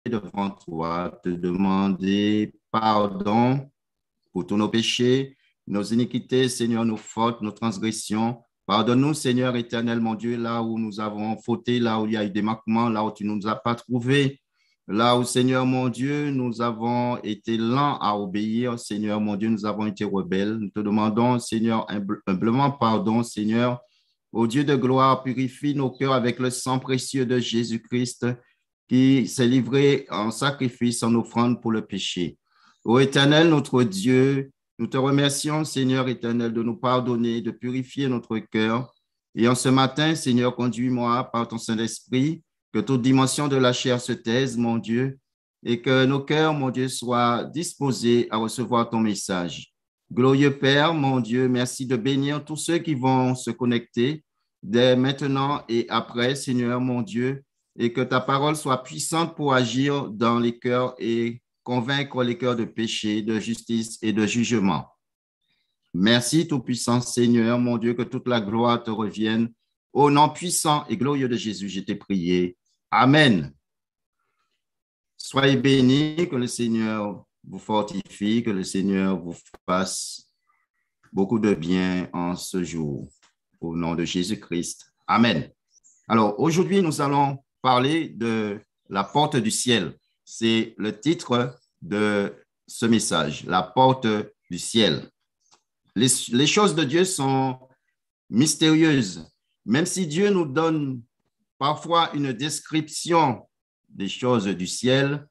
devant toi, te demander pardon pour tous nos péchés, nos iniquités, Seigneur, nos fautes, nos transgressions. Pardonne-nous, Seigneur éternel, mon Dieu, là où nous avons fauté, là où il y a eu des manquements, là où tu ne nous as pas trouvés, là où, Seigneur, mon Dieu, nous avons été lents à obéir, Seigneur, mon Dieu, nous avons été rebelles. Nous te demandons, Seigneur, humblement pardon, Seigneur. Ô Dieu de gloire, purifie nos cœurs avec le sang précieux de Jésus-Christ qui s'est livré en sacrifice, en offrande pour le péché. Ô Éternel, notre Dieu, nous te remercions, Seigneur éternel, de nous pardonner, de purifier notre cœur. Et en ce matin, Seigneur, conduis-moi par ton Saint-Esprit, que toute dimension de la chair se taise, mon Dieu, et que nos cœurs, mon Dieu, soient disposés à recevoir ton message. Glorieux Père, mon Dieu, merci de bénir tous ceux qui vont se connecter dès maintenant et après, Seigneur, mon Dieu, et que ta parole soit puissante pour agir dans les cœurs et convaincre les cœurs de péché, de justice et de jugement. Merci, Tout-Puissant Seigneur, mon Dieu, que toute la gloire te revienne. Au nom puissant et glorieux de Jésus, je t'ai prié. Amen. Soyez bénis, que le Seigneur vous fortifie, que le Seigneur vous fasse beaucoup de bien en ce jour. Au nom de Jésus-Christ. Amen. Alors, aujourd'hui, nous allons parler de la porte du ciel. C'est le titre de ce message, la porte du ciel. Les choses de Dieu sont mystérieuses. Même si Dieu nous donne parfois une description des choses du ciel,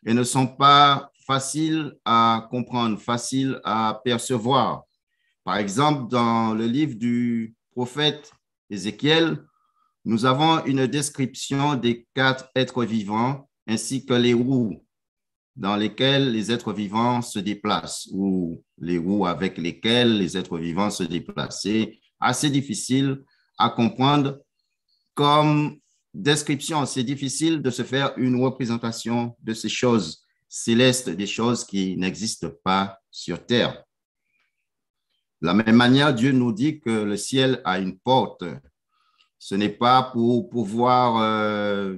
elles ne sont pas faciles à comprendre, faciles à percevoir. Par exemple, dans le livre du prophète Ézéchiel, nous avons une description des 4 êtres vivants ainsi que les roues dans lesquelles les êtres vivants se déplacent ou les roues avec lesquelles les êtres vivants se déplacent. C'est assez difficile à comprendre comme description. C'est difficile de se faire une représentation de ces choses célestes, des choses qui n'existent pas sur terre. De la même manière, Dieu nous dit que le ciel a une porte. Ce n'est pas pour pouvoir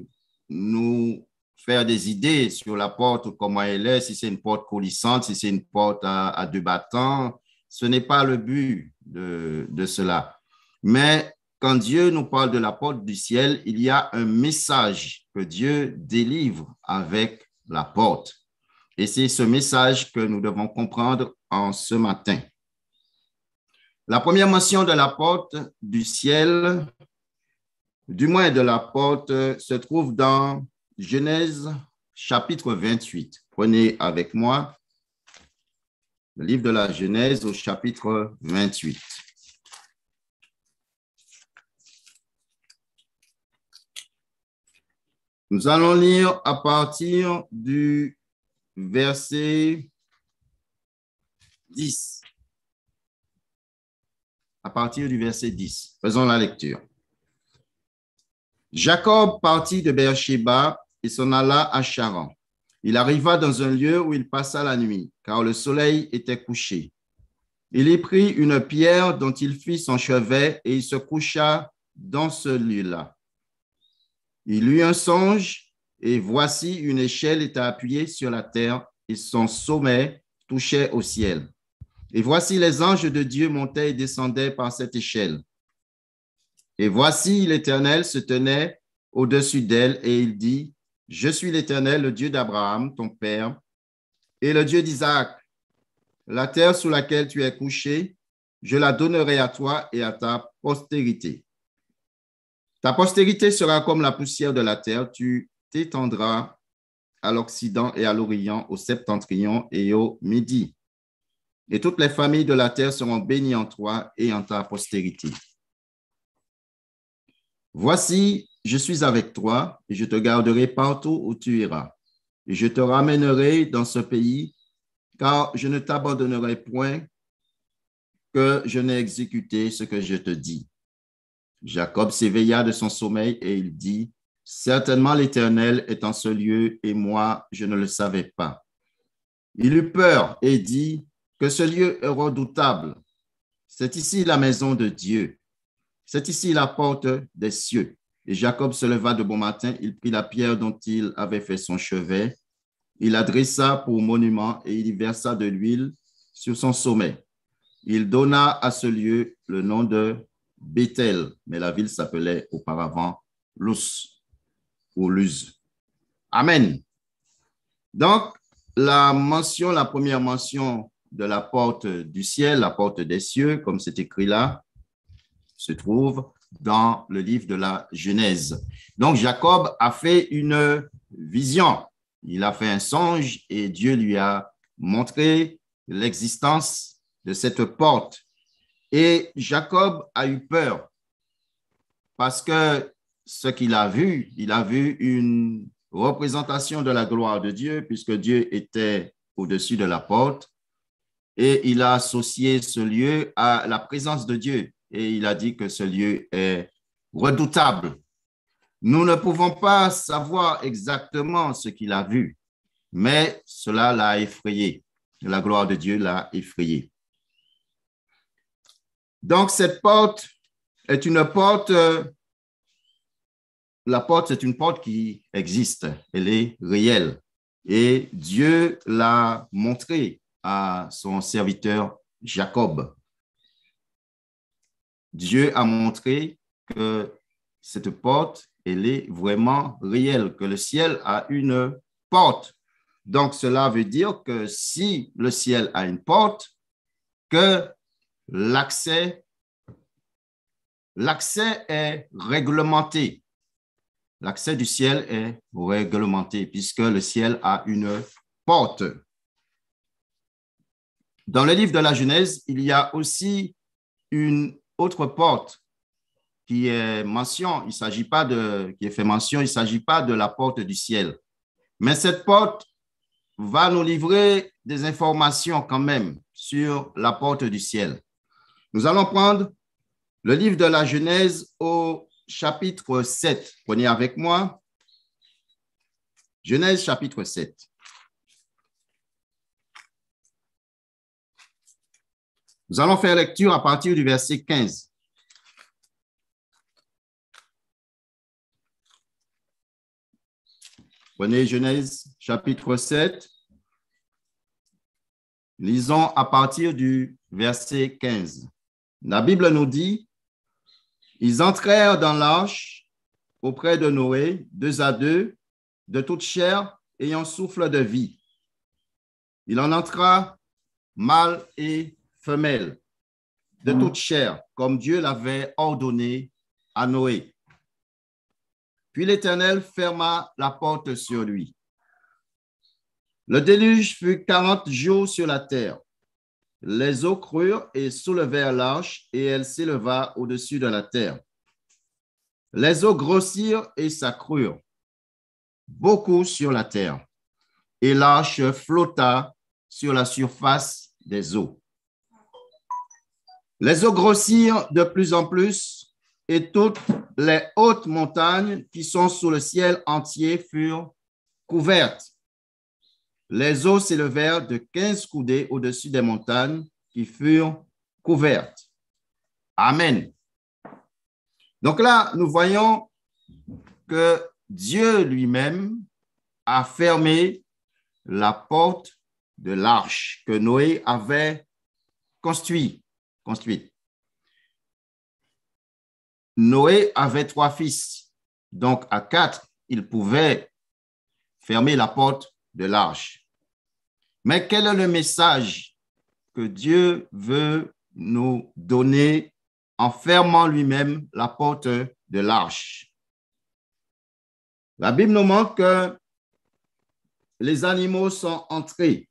nous faire des idées sur la porte, comment elle est, si c'est une porte coulissante, si c'est une porte à 2 battants. Ce n'est pas le but de cela. Mais quand Dieu nous parle de la porte du ciel, il y a un message que Dieu délivre avec la porte. Et c'est ce message que nous devons comprendre en ce matin. La première mention de la porte du ciel, du moins de la porte, se trouve dans Genèse chapitre 28. Prenez avec moi le livre de la Genèse au chapitre 28. Nous allons lire à partir du verset 10. À partir du verset 10. Faisons la lecture. Jacob partit de Beersheba et s'en alla à Charan. Il arriva dans un lieu où il passa la nuit, car le soleil était couché. Il y prit une pierre dont il fit son chevet et il se coucha dans ce lieu-là. Il eut un songe et voici une échelle était appuyée sur la terre et son sommet touchait au ciel. Et voici les anges de Dieu montaient et descendaient par cette échelle. Et voici l'Éternel se tenait au-dessus d'elle et il dit, « Je suis l'Éternel, le Dieu d'Abraham, ton père, et le Dieu d'Isaac. La terre sous laquelle tu es couché, je la donnerai à toi et à ta postérité. Ta postérité sera comme la poussière de la terre, tu t'étendras à l'Occident et à l'Orient, au septentrion et au Midi. Et toutes les familles de la terre seront bénies en toi et en ta postérité. Voici, je suis avec toi et je te garderai partout où tu iras. Et je te ramènerai dans ce pays, car je ne t'abandonnerai point que je n'ai exécuté ce que je te dis. » Jacob s'éveilla de son sommeil et il dit, « Certainement l'Éternel est en ce lieu et moi, je ne le savais pas. » Il eut peur et dit, « Que ce lieu est redoutable. C'est ici la maison de Dieu. C'est ici la porte des cieux. Et Jacob se leva de bon matin, il prit la pierre dont il avait fait son chevet, il la dressa pour monument et il y versa de l'huile sur son sommet. Il donna à ce lieu le nom de Béthel, mais la ville s'appelait auparavant Luz ou Luz. Amen. Donc, la première mention de la porte du ciel, la porte des cieux, comme c'est écrit là, se trouve dans le livre de la Genèse. Donc, Jacob a fait une vision. Il a fait un songe et Dieu lui a montré l'existence de cette porte. Et Jacob a eu peur parce que ce qu'il a vu, il a vu une représentation de la gloire de Dieu puisque Dieu était au-dessus de la porte et il a associé ce lieu à la présence de Dieu et il a dit que ce lieu est redoutable. Nous ne pouvons pas savoir exactement ce qu'il a vu, mais cela l'a effrayé. La gloire de Dieu l'a effrayé. Donc, cette porte est une porte, la porte, c'est une porte qui existe, elle est réelle. Et Dieu l'a montré à son serviteur Jacob. Dieu a montré que cette porte, elle est vraiment réelle, que le ciel a une porte. Donc, cela veut dire que si le ciel a une porte, que l'accès est réglementé. L'accès du ciel est réglementé puisque le ciel a une porte. Dans le livre de la Genèse, il y a aussi une autre porte qui est mention. Il s'agit pas de la porte du ciel. Mais cette porte va nous livrer des informations quand même sur la porte du ciel. Nous allons prendre le livre de la Genèse au chapitre 7. Prenez avec moi. Genèse chapitre 7. Nous allons faire lecture à partir du verset 15. Prenez Genèse chapitre 7. Lisons à partir du verset 15. La Bible nous dit, « Ils entrèrent dans l'arche auprès de Noé, 2 à 2, de toute chair ayant souffle de vie. Il en entra mâle et femelle, de toute chair, comme Dieu l'avait ordonné à Noé. Puis l'Éternel ferma la porte sur lui. Le déluge fut 40 jours sur la terre. Les eaux crurent et soulevèrent l'arche, et elle s'éleva au-dessus de la terre. Les eaux grossirent et s'accrurent, beaucoup sur la terre, et l'arche flotta sur la surface des eaux. Les eaux grossirent de plus en plus, et toutes les hautes montagnes qui sont sous le ciel entier furent couvertes. Les eaux s'élevèrent de 15 coudées au-dessus des montagnes qui furent couvertes. Amen. Donc là, nous voyons que Dieu lui-même a fermé la porte de l'arche que Noé avait construite. Noé avait 3 fils. Donc, à 4, il pouvait fermer la porte de l'arche. Mais quel est le message que Dieu veut nous donner en fermant lui-même la porte de l'arche? La Bible nous montre que les animaux sont entrés.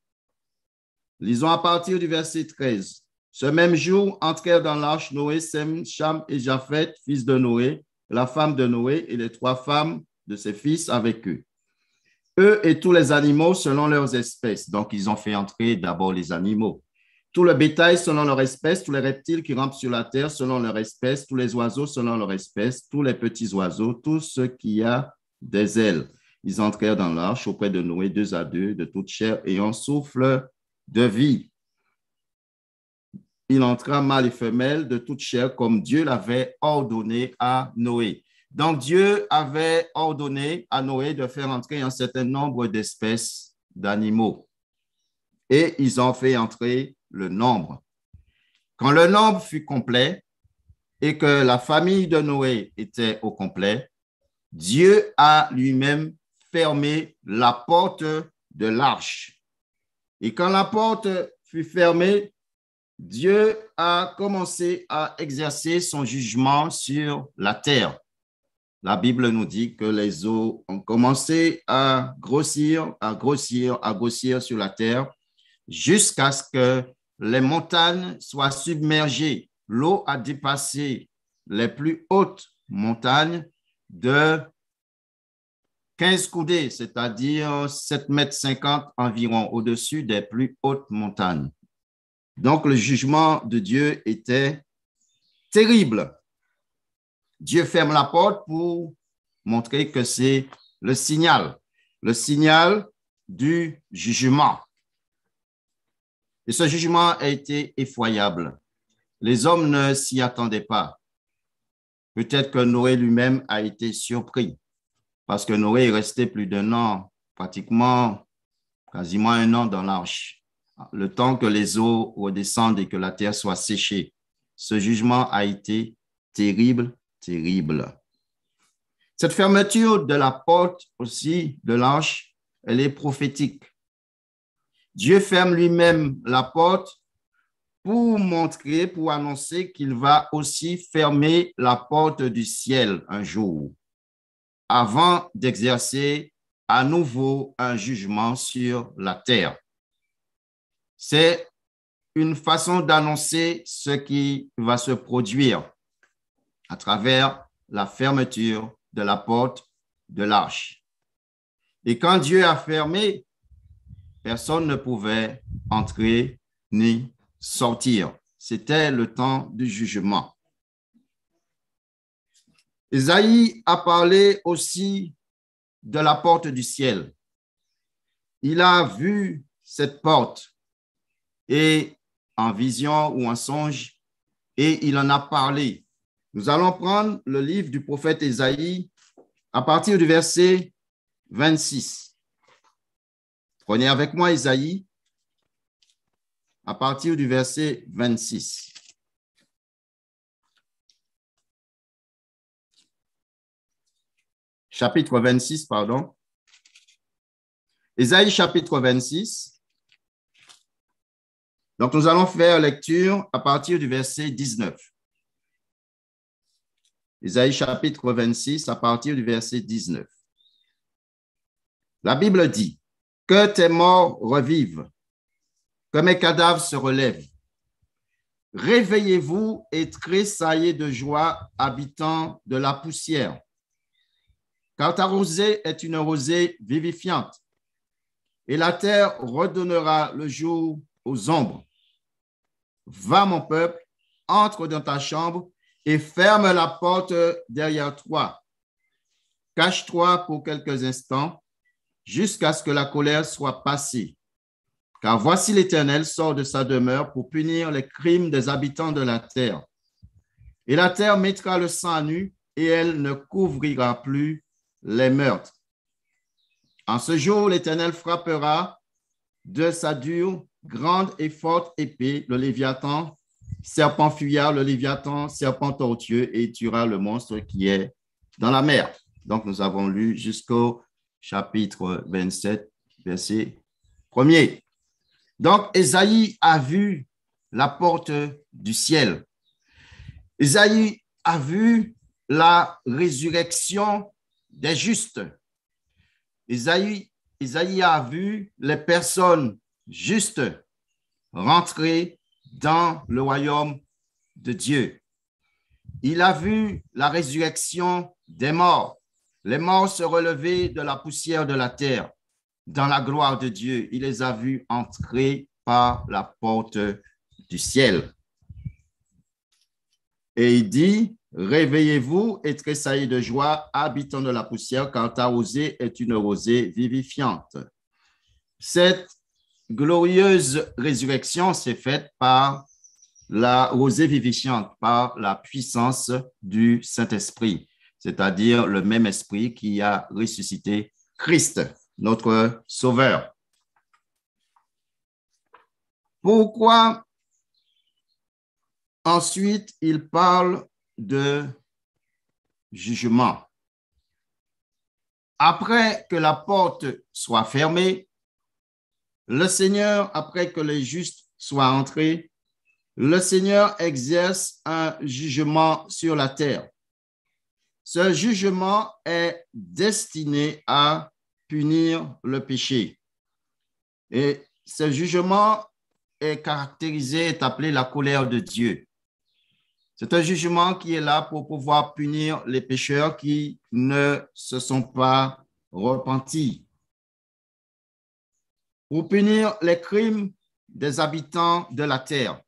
Lisons à partir du verset 13. Ce même jour, entrèrent dans l'arche Noé, Sem, Cham et Japheth, fils de Noé, la femme de Noé et les 3 femmes de ses fils avec eux. Eux et tous les animaux selon leurs espèces. Donc, ils ont fait entrer d'abord les animaux. Tout le bétail selon leur espèce, tous les reptiles qui rampent sur la terre selon leur espèce, tous les oiseaux selon leur espèce, tous les petits oiseaux, tout ce qui a des ailes. Ils entrèrent dans l'arche auprès de Noé 2 à 2, de toute chair ayant souffle de vie. Il entra mâle et femelle de toute chair comme Dieu l'avait ordonné à Noé. Donc, Dieu avait ordonné à Noé de faire entrer un certain nombre d'espèces d'animaux. Et ils ont fait entrer le nombre. Quand le nombre fut complet et que la famille de Noé était au complet, Dieu a lui-même fermé la porte de l'arche. Et quand la porte fut fermée, Dieu a commencé à exercer son jugement sur la terre. La Bible nous dit que les eaux ont commencé à grossir, à grossir, à grossir sur la terre jusqu'à ce que les montagnes soient submergées. L'eau a dépassé les plus hautes montagnes de 15 coudées, c'est-à-dire 7,50 m environ au-dessus des plus hautes montagnes. Donc, le jugement de Dieu était terrible. Dieu ferme la porte pour montrer que c'est le signal du jugement. Et ce jugement a été effroyable. Les hommes ne s'y attendaient pas. Peut-être que Noé lui-même a été surpris parce que Noé est resté plus d'1 an, pratiquement quasiment 1 an dans l'arche, le temps que les eaux redescendent et que la terre soit séchée. Ce jugement a été terrible, terrible. Cette fermeture de la porte aussi de l'arche, elle est prophétique. Dieu ferme lui-même la porte pour montrer, pour annoncer qu'il va aussi fermer la porte du ciel un jour, avant d'exercer à nouveau un jugement sur la terre. C'est une façon d'annoncer ce qui va se produire à travers la fermeture de la porte de l'arche. Et quand Dieu a fermé, personne ne pouvait entrer ni sortir. C'était le temps du jugement. Ésaïe a parlé aussi de la porte du ciel. Il a vu cette porte et en vision ou en songe, et il en a parlé. Nous allons prendre le livre du prophète Ésaïe à partir du verset 26. Prenez avec moi Ésaïe à partir du verset 26. Chapitre 26, pardon. Ésaïe chapitre 26. Donc, nous allons faire lecture à partir du verset 19. Ésaïe chapitre 26 à partir du verset 19. La Bible dit, « Que tes morts revivent, que mes cadavres se relèvent. Réveillez-vous et tressaillez de joie, habitants de la poussière. Car ta rosée est une rosée vivifiante, et la terre redonnera le jour aux ombres. Va, mon peuple, entre dans ta chambre et ferme la porte derrière toi. Cache-toi pour quelques instants jusqu'à ce que la colère soit passée. Car voici l'Éternel sort de sa demeure pour punir les crimes des habitants de la terre. Et la terre mettra le sang à nu et elle ne couvrira plus les meurtres. En ce jour, l'Éternel frappera de sa dure, grande et forte épée le Léviathan, serpent fuyard, le Léviathan, serpent tortueux, et tuera le monstre qui est dans la mer. » Donc, nous avons lu jusqu'au chapitre 27, verset 1er. Donc, Ésaïe a vu la porte du ciel. Ésaïe a vu la résurrection des justes. Ésaïe a vu les personnes justes rentrer dans le royaume de Dieu. Il a vu la résurrection des morts. Les morts se relever de la poussière de la terre dans la gloire de Dieu. Il les a vus entrer par la porte du ciel. Et il dit, « Réveillez-vous et tressaillez de joie, habitants de la poussière, car ta rosée est une rosée vivifiante. » Cette glorieuse résurrection s'est faite par la rosée vivifiante, par la puissance du Saint-Esprit. c'est-à-dire le même esprit qui a ressuscité Christ, notre Sauveur. Pourquoi ensuite il parle de jugement? Après que la porte soit fermée, le Seigneur, après que les justes soient entrés, le Seigneur exerce un jugement sur la terre. Ce jugement est destiné à punir le péché. Et ce jugement est caractérisé, est appelé la colère de Dieu. C'est un jugement qui est là pour pouvoir punir les pécheurs qui ne se sont pas repentis, pour punir les crimes des habitants de la terre.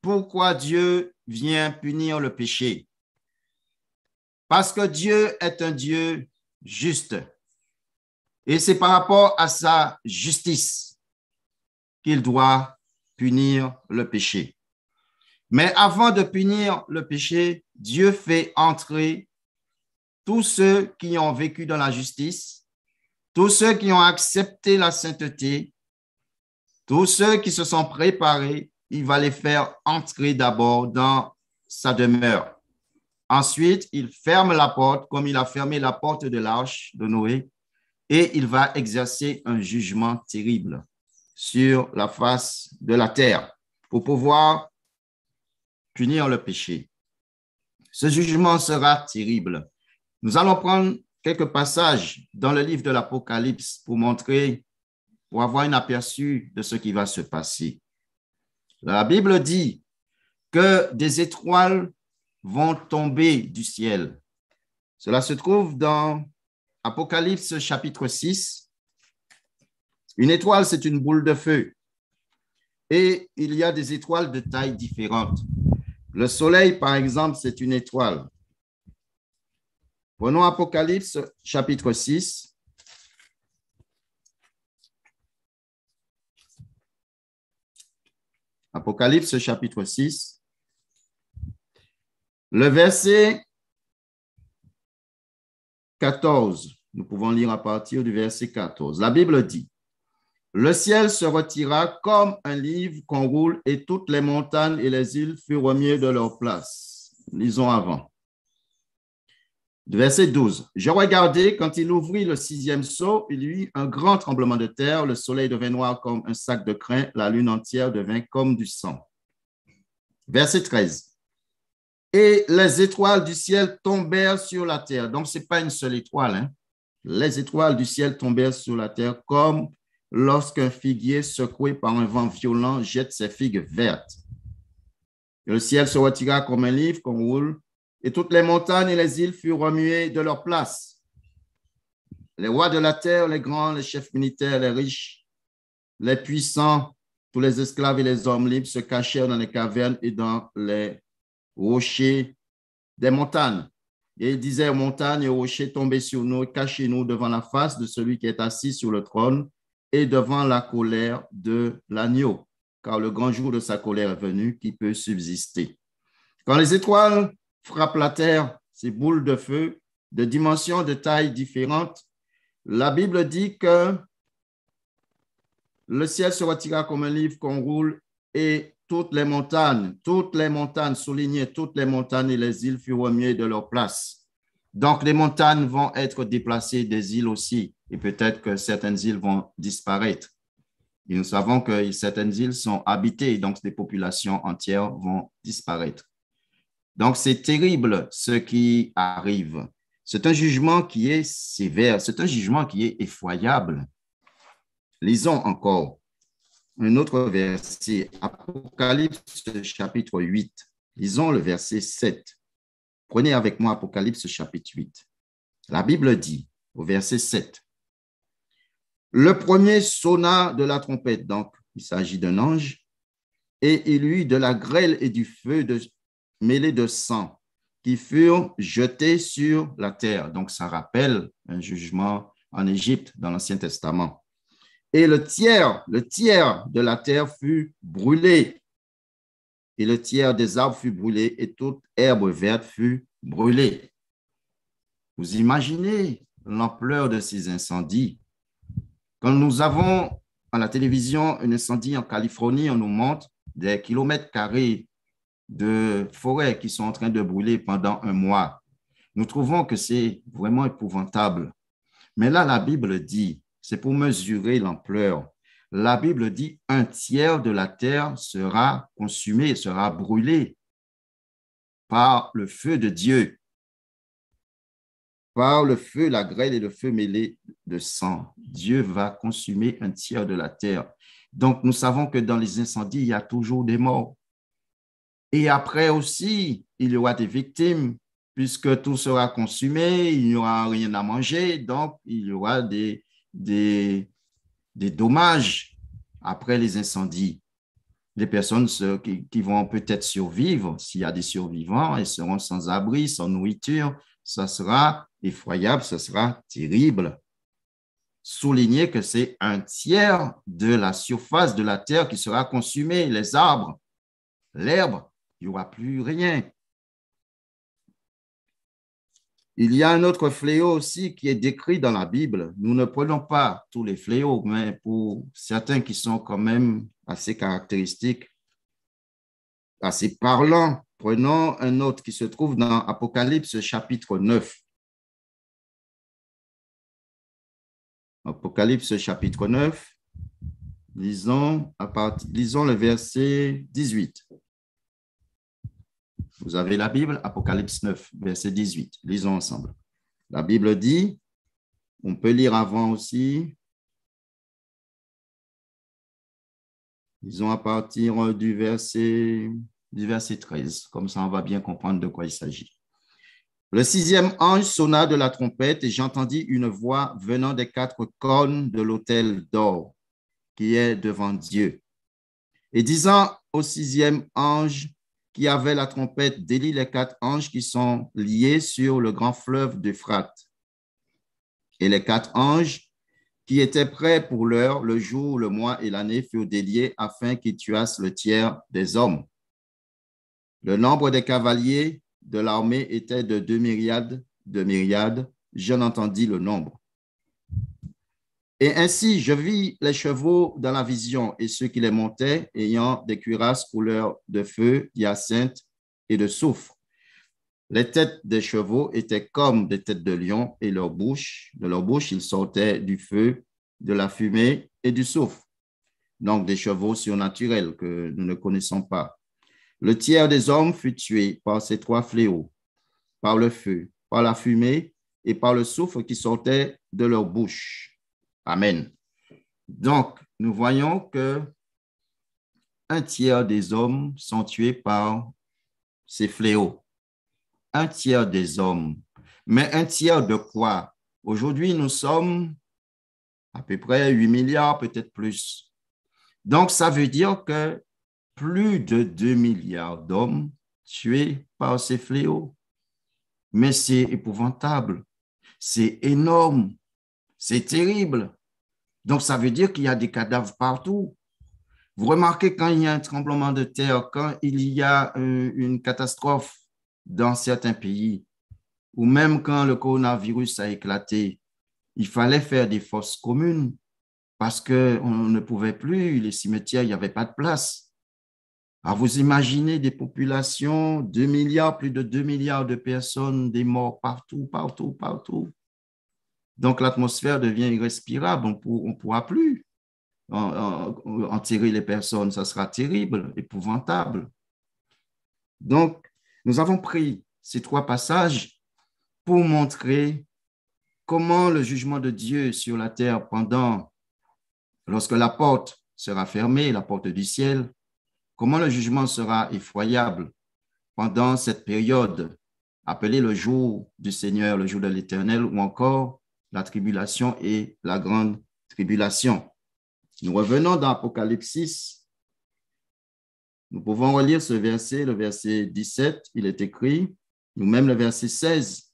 Pourquoi Dieu vient punir le péché? Parce que Dieu est un Dieu juste. Et c'est par rapport à sa justice qu'il doit punir le péché. Mais avant de punir le péché, Dieu fait entrer tous ceux qui ont vécu dans la justice, tous ceux qui ont accepté la sainteté, tous ceux qui se sont préparés, il va les faire entrer d'abord dans sa demeure. Ensuite, il ferme la porte comme il a fermé la porte de l'arche de Noé et il va exercer un jugement terrible sur la face de la terre pour pouvoir punir le péché. Ce jugement sera terrible. Nous allons prendre quelques passages dans le livre de l'Apocalypse pour montrer, pour avoir un aperçu de ce qui va se passer. La Bible dit que des étoiles vont tomber du ciel. Cela se trouve dans Apocalypse chapitre 6. Une étoile, c'est une boule de feu. Et il y a des étoiles de tailles différentes. Le soleil, par exemple, c'est une étoile. Prenons Apocalypse chapitre 6. Apocalypse chapitre 6. Le verset 14. Nous pouvons lire à partir du verset 14. La Bible dit: le ciel se retira comme un livre qu'on roule et toutes les montagnes et les îles furent remises de leur place. Lisons avant. Verset 12. Je regardai, quand il ouvrit le 6e sceau, il y eut un grand tremblement de terre, le soleil devint noir comme un sac de crin, la lune entière devint comme du sang. Verset 13. Et les étoiles du ciel tombèrent sur la terre. Donc, ce n'est pas une seule étoile, hein. Les étoiles du ciel tombèrent sur la terre comme lorsqu'un figuier secoué par un vent violent jette ses figues vertes. Et le ciel se retira comme un livre qu'on roule, et toutes les montagnes et les îles furent remuées de leur place. Les rois de la terre, les grands, les chefs militaires, les riches, les puissants, tous les esclaves et les hommes libres se cachèrent dans les cavernes et dans les rochers des montagnes. Et ils disaient aux montagnes et aux rochers, tombez sur nous, cachez-nous devant la face de celui qui est assis sur le trône et devant la colère de l'agneau, car le grand jour de sa colère est venu, qui peut subsister. Quand les étoiles frappent la terre, ces boules de feu, de dimensions, de tailles différentes, la Bible dit que le ciel se retira comme un livre qu'on roule et toutes les montagnes, soulignées, toutes les montagnes et les îles furent remuées de leur place. Donc, les montagnes vont être déplacées, des îles aussi, et peut-être que certaines îles vont disparaître. Et nous savons que certaines îles sont habitées, donc des populations entières vont disparaître. Donc, c'est terrible ce qui arrive. C'est un jugement qui est sévère, c'est un jugement qui est effroyable. Lisons encore un autre verset, Apocalypse chapitre 8. Lisons le verset 7. Prenez avec moi Apocalypse chapitre 8. La Bible dit au verset 7, le premier sonna de la trompette, donc il s'agit d'un ange, et il y eut de la grêle et du feu mêlés de sang qui furent jetés sur la terre. Donc ça rappelle un jugement en Égypte dans l'Ancien Testament. Et le tiers de la terre fut brûlé. et le tiers des arbres fut brûlé, et toute herbe verte fut brûlée. Vous imaginez l'ampleur de ces incendies. Quand nous avons à la télévision un incendie en Californie, on nous montre des kilomètres carrés de forêts qui sont en train de brûler pendant un mois. Nous trouvons que c'est vraiment épouvantable. Mais là, la Bible dit, c'est pour mesurer l'ampleur. La Bible dit, un tiers de la terre sera consumé, sera brûlé par le feu de Dieu, par le feu, la grêle et le feu mêlés de sang. Dieu va consumer un tiers de la terre. Donc, nous savons que dans les incendies, il y a toujours des morts. Et après aussi, il y aura des victimes, puisque tout sera consumé, il n'y aura rien à manger, donc il y aura des dommages après les incendies. Les personnes qui vont peut-être survivre, s'il y a des survivants, elles seront sans abri, sans nourriture. Ça sera effroyable, ça sera terrible. Soulignez que c'est un tiers de la surface de la terre qui sera consumée, les arbres, l'herbe, il n'y aura plus rien. Il y a un autre fléau aussi qui est décrit dans la Bible. Nous ne prenons pas tous les fléaux, mais pour certains qui sont quand même assez caractéristiques, assez parlants, prenons un autre qui se trouve dans Apocalypse chapitre 9. Apocalypse chapitre 9, lisons le verset 18. Vous avez la Bible, Apocalypse 9, verset 18. Lisons ensemble. La Bible dit, on peut lire avant aussi. Lisons à partir du verset 13. Comme ça, on va bien comprendre de quoi il s'agit. Le 6e ange sonna de la trompette et j'entendis une voix venant des 4 cônes de l'autel d'or qui est devant Dieu. Et disant au 6e ange qui avait la trompette, délie les 4 anges qui sont liés sur le grand fleuve d'Euphrate. Et les 4 anges qui étaient prêts pour l'heure, le jour, le mois et l'année furent déliés afin qu'ils tuassent le tiers des hommes. Le nombre des cavaliers de l'armée était de 2 myriades de myriades. Je n'entendis le nombre. Et ainsi, je vis les chevaux dans la vision et ceux qui les montaient, ayant des cuirasses couleur de feu, d'hyacinthe et de soufre. Les têtes des chevaux étaient comme des têtes de lion et de leur bouche, il sortait du feu, de la fumée et du soufre. Donc, des chevaux surnaturels que nous ne connaissons pas. Le tiers des hommes fut tué par ces 3 fléaux, par le feu, par la fumée et par le soufre qui sortait de leur bouche. Amen. Donc, nous voyons que un tiers des hommes sont tués par ces fléaux. Un tiers des hommes. Mais un tiers de quoi? Aujourd'hui, nous sommes à peu près 8 milliards, peut-être plus. Donc, ça veut dire que plus de 2 milliards d'hommes tués par ces fléaux. Mais c'est épouvantable. C'est énorme. C'est terrible. Donc, ça veut dire qu'il y a des cadavres partout. Vous remarquez quand il y a un tremblement de terre, quand il y a une catastrophe dans certains pays, ou même quand le coronavirus a éclaté, il fallait faire des fosses communes parce qu'on ne pouvait plus, les cimetières, il n'y avait pas de place. Alors, vous imaginez des populations, 2 milliards, plus de 2 milliards de personnes, des morts partout, partout, partout. Donc, l'atmosphère devient irrespirable, on ne pourra plus enterrer les personnes, ça sera terrible, épouvantable. Donc, nous avons pris ces 3 passages pour montrer comment le jugement de Dieu sur la terre lorsque la porte sera fermée, la porte du ciel, comment le jugement sera effroyable pendant cette période appelée le jour du Seigneur, le jour de l'Éternel, ou encore la tribulation et la grande tribulation. Nous revenons dans Apocalypse 6. Nous pouvons relire ce verset, le verset 17, il est écrit, ou même le verset 16.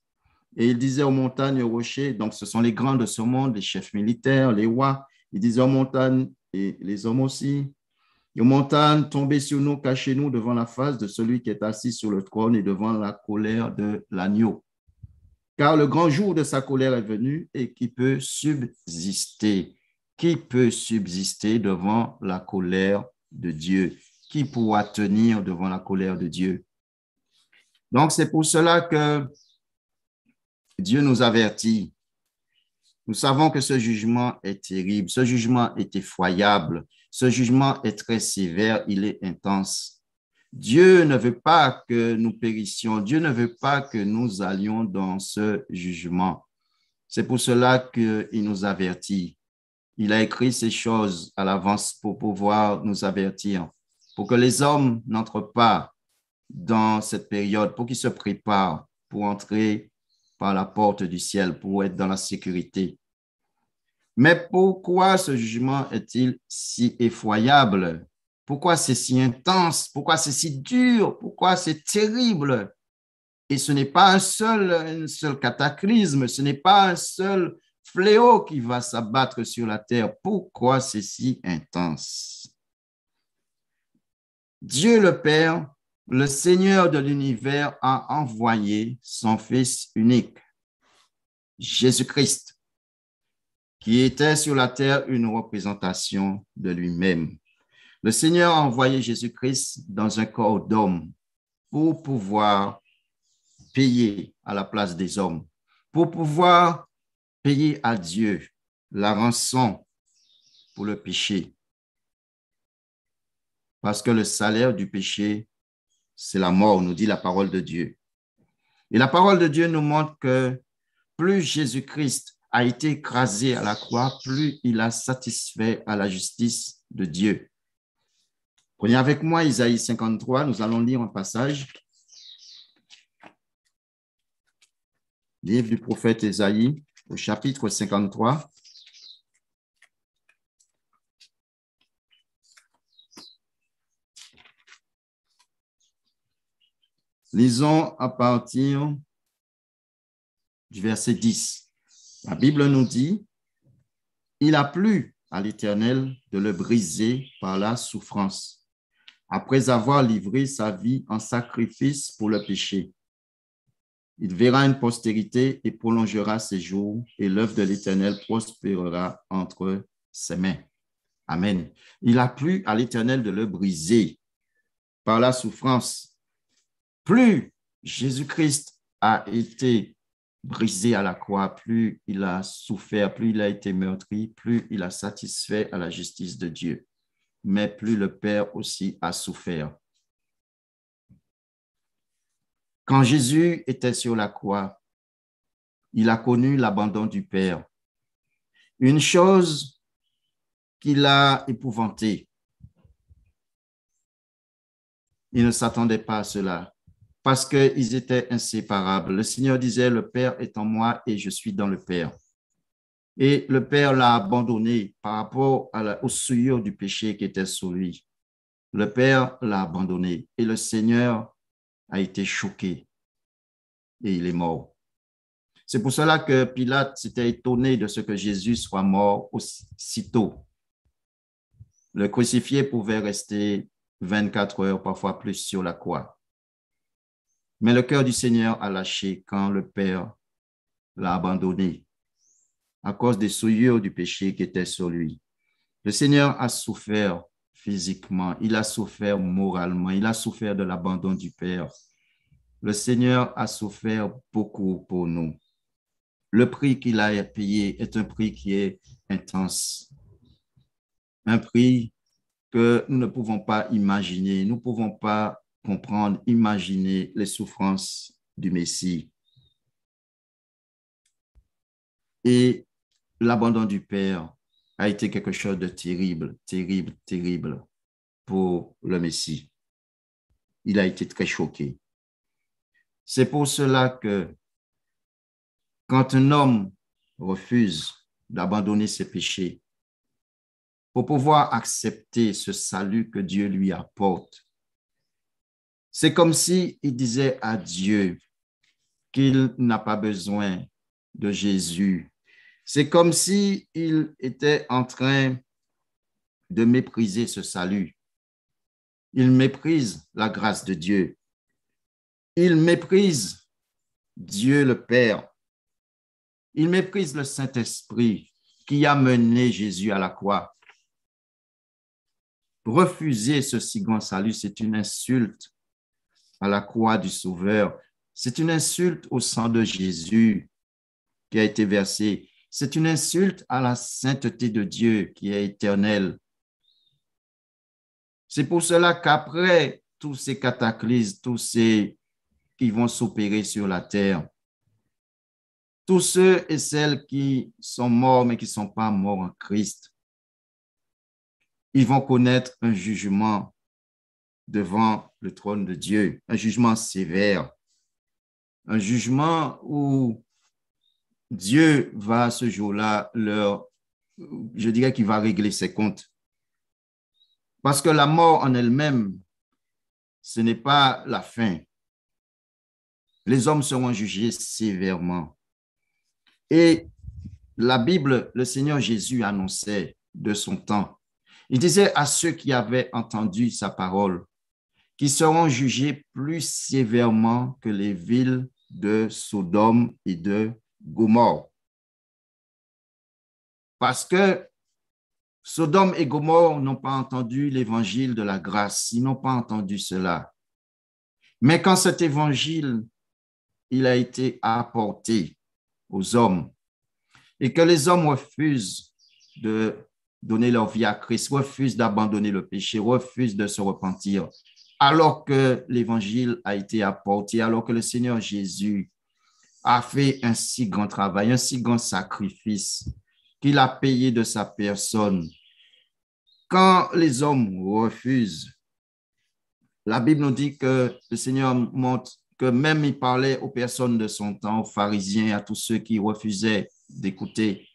Et il disait aux montagnes et aux rochers, donc ce sont les grands de ce monde, les chefs militaires, les rois, il disait aux montagnes et les hommes aussi, Les montagnes, tombez sur nous, cachez-nous devant la face de celui qui est assis sur le trône et devant la colère de l'agneau. Car le grand jour de sa colère est venu et qui peut subsister? Qui peut subsister devant la colère de Dieu? Qui pourra tenir devant la colère de Dieu? Donc, c'est pour cela que Dieu nous avertit. Nous savons que ce jugement est terrible, ce jugement est effroyable, ce jugement est très sévère, il est intense. Dieu ne veut pas que nous périssions, Dieu ne veut pas que nous allions dans ce jugement. C'est pour cela qu'il nous avertit. Il a écrit ces choses à l'avance pour pouvoir nous avertir, pour que les hommes n'entrent pas dans cette période, pour qu'ils se préparent pour entrer par la porte du ciel, pour être dans la sécurité. Mais pourquoi ce jugement est-il si effroyable? Pourquoi c'est si intense? Pourquoi c'est si dur? Pourquoi c'est terrible? Et ce n'est pas un seul cataclysme, ce n'est pas un seul fléau qui va s'abattre sur la terre. Pourquoi c'est si intense? Dieu le Père, le Seigneur de l'univers, a envoyé son Fils unique, Jésus-Christ, qui était sur la terre une représentation de lui-même. Le Seigneur a envoyé Jésus-Christ dans un corps d'homme pour pouvoir payer à la place des hommes, pour pouvoir payer à Dieu la rançon pour le péché. Parce que le salaire du péché, c'est la mort, nous dit la parole de Dieu. Et la parole de Dieu nous montre que plus Jésus-Christ a été écrasé à la croix, plus il a satisfait à la justice de Dieu. Prenez avec moi Isaïe 53, nous allons lire un passage. Livre du prophète Isaïe, au chapitre 53. Lisons à partir du verset 10. La Bible nous dit, « Il a plu à l'Éternel de le briser par la souffrance, après avoir livré sa vie en sacrifice pour le péché. Il verra une postérité et prolongera ses jours, et l'œuvre de l'Éternel prospérera entre ses mains. » Amen. Il a plu à l'Éternel de le briser par la souffrance. Plus Jésus-Christ a été brisé à la croix, plus il a souffert, plus il a été meurtri, plus il a satisfait à la justice de Dieu. Mais plus le Père aussi a souffert. Quand Jésus était sur la croix, il a connu l'abandon du Père. Une chose qui l'a épouvanté. Il ne s'attendait pas à cela parce qu'ils étaient inséparables. Le Seigneur disait, le Père est en moi et je suis dans le Père. Et le Père l'a abandonné par rapport aux souillures du péché qui était sur lui. Le Père l'a abandonné et le Seigneur a été choqué et il est mort. C'est pour cela que Pilate s'était étonné de ce que Jésus soit mort aussitôt. Le crucifié pouvait rester 24 heures, parfois plus, sur la croix. Mais le cœur du Seigneur a lâché quand le Père l'a abandonné à cause des souillures du péché qui étaient sur lui. Le Seigneur a souffert physiquement, il a souffert moralement, il a souffert de l'abandon du Père. Le Seigneur a souffert beaucoup pour nous. Le prix qu'il a payé est un prix qui est intense, un prix que nous ne pouvons pas imaginer, nous ne pouvons pas comprendre, imaginer les souffrances du Messie. Et l'abandon du Père a été quelque chose de terrible, terrible, terrible pour le Messie. Il a été très choqué. C'est pour cela que quand un homme refuse d'abandonner ses péchés pour pouvoir accepter ce salut que Dieu lui apporte, c'est comme s'il disait à Dieu qu'il n'a pas besoin de Jésus. C'est comme s'il était en train de mépriser ce salut. Ils méprisent la grâce de Dieu. Ils méprisent Dieu le Père. Ils méprisent le Saint-Esprit qui a mené Jésus à la croix. Refuser ce si grand salut, c'est une insulte à la croix du Sauveur. C'est une insulte au sang de Jésus qui a été versé. C'est une insulte à la sainteté de Dieu qui est éternelle. C'est pour cela qu'après tous ces cataclysmes, tous ces qui vont s'opérer sur la terre, tous ceux et celles qui sont morts mais qui ne sont pas morts en Christ, ils vont connaître un jugement devant le trône de Dieu, un jugement sévère, un jugement où Dieu va ce jour-là je dirais qu'il va régler ses comptes. Parce que la mort en elle-même, ce n'est pas la fin. Les hommes seront jugés sévèrement. Et la Bible, le Seigneur Jésus annonçait de son temps. Il disait à ceux qui avaient entendu sa parole qu'ils seront jugés plus sévèrement que les villes de Sodome et de Gomorrhe. Parce que Sodome et Gomorrhe n'ont pas entendu l'évangile de la grâce. Ils n'ont pas entendu cela. Mais quand cet évangile, il a été apporté aux hommes et que les hommes refusent de donner leur vie à Christ, refusent d'abandonner le péché, refusent de se repentir, alors que l'évangile a été apporté, alors que le Seigneur Jésus a fait un si grand travail, un si grand sacrifice qu'il a payé de sa personne. Quand les hommes refusent, la Bible nous dit que le Seigneur montre que même il parlait aux personnes de son temps, aux pharisiens, à tous ceux qui refusaient d'écouter.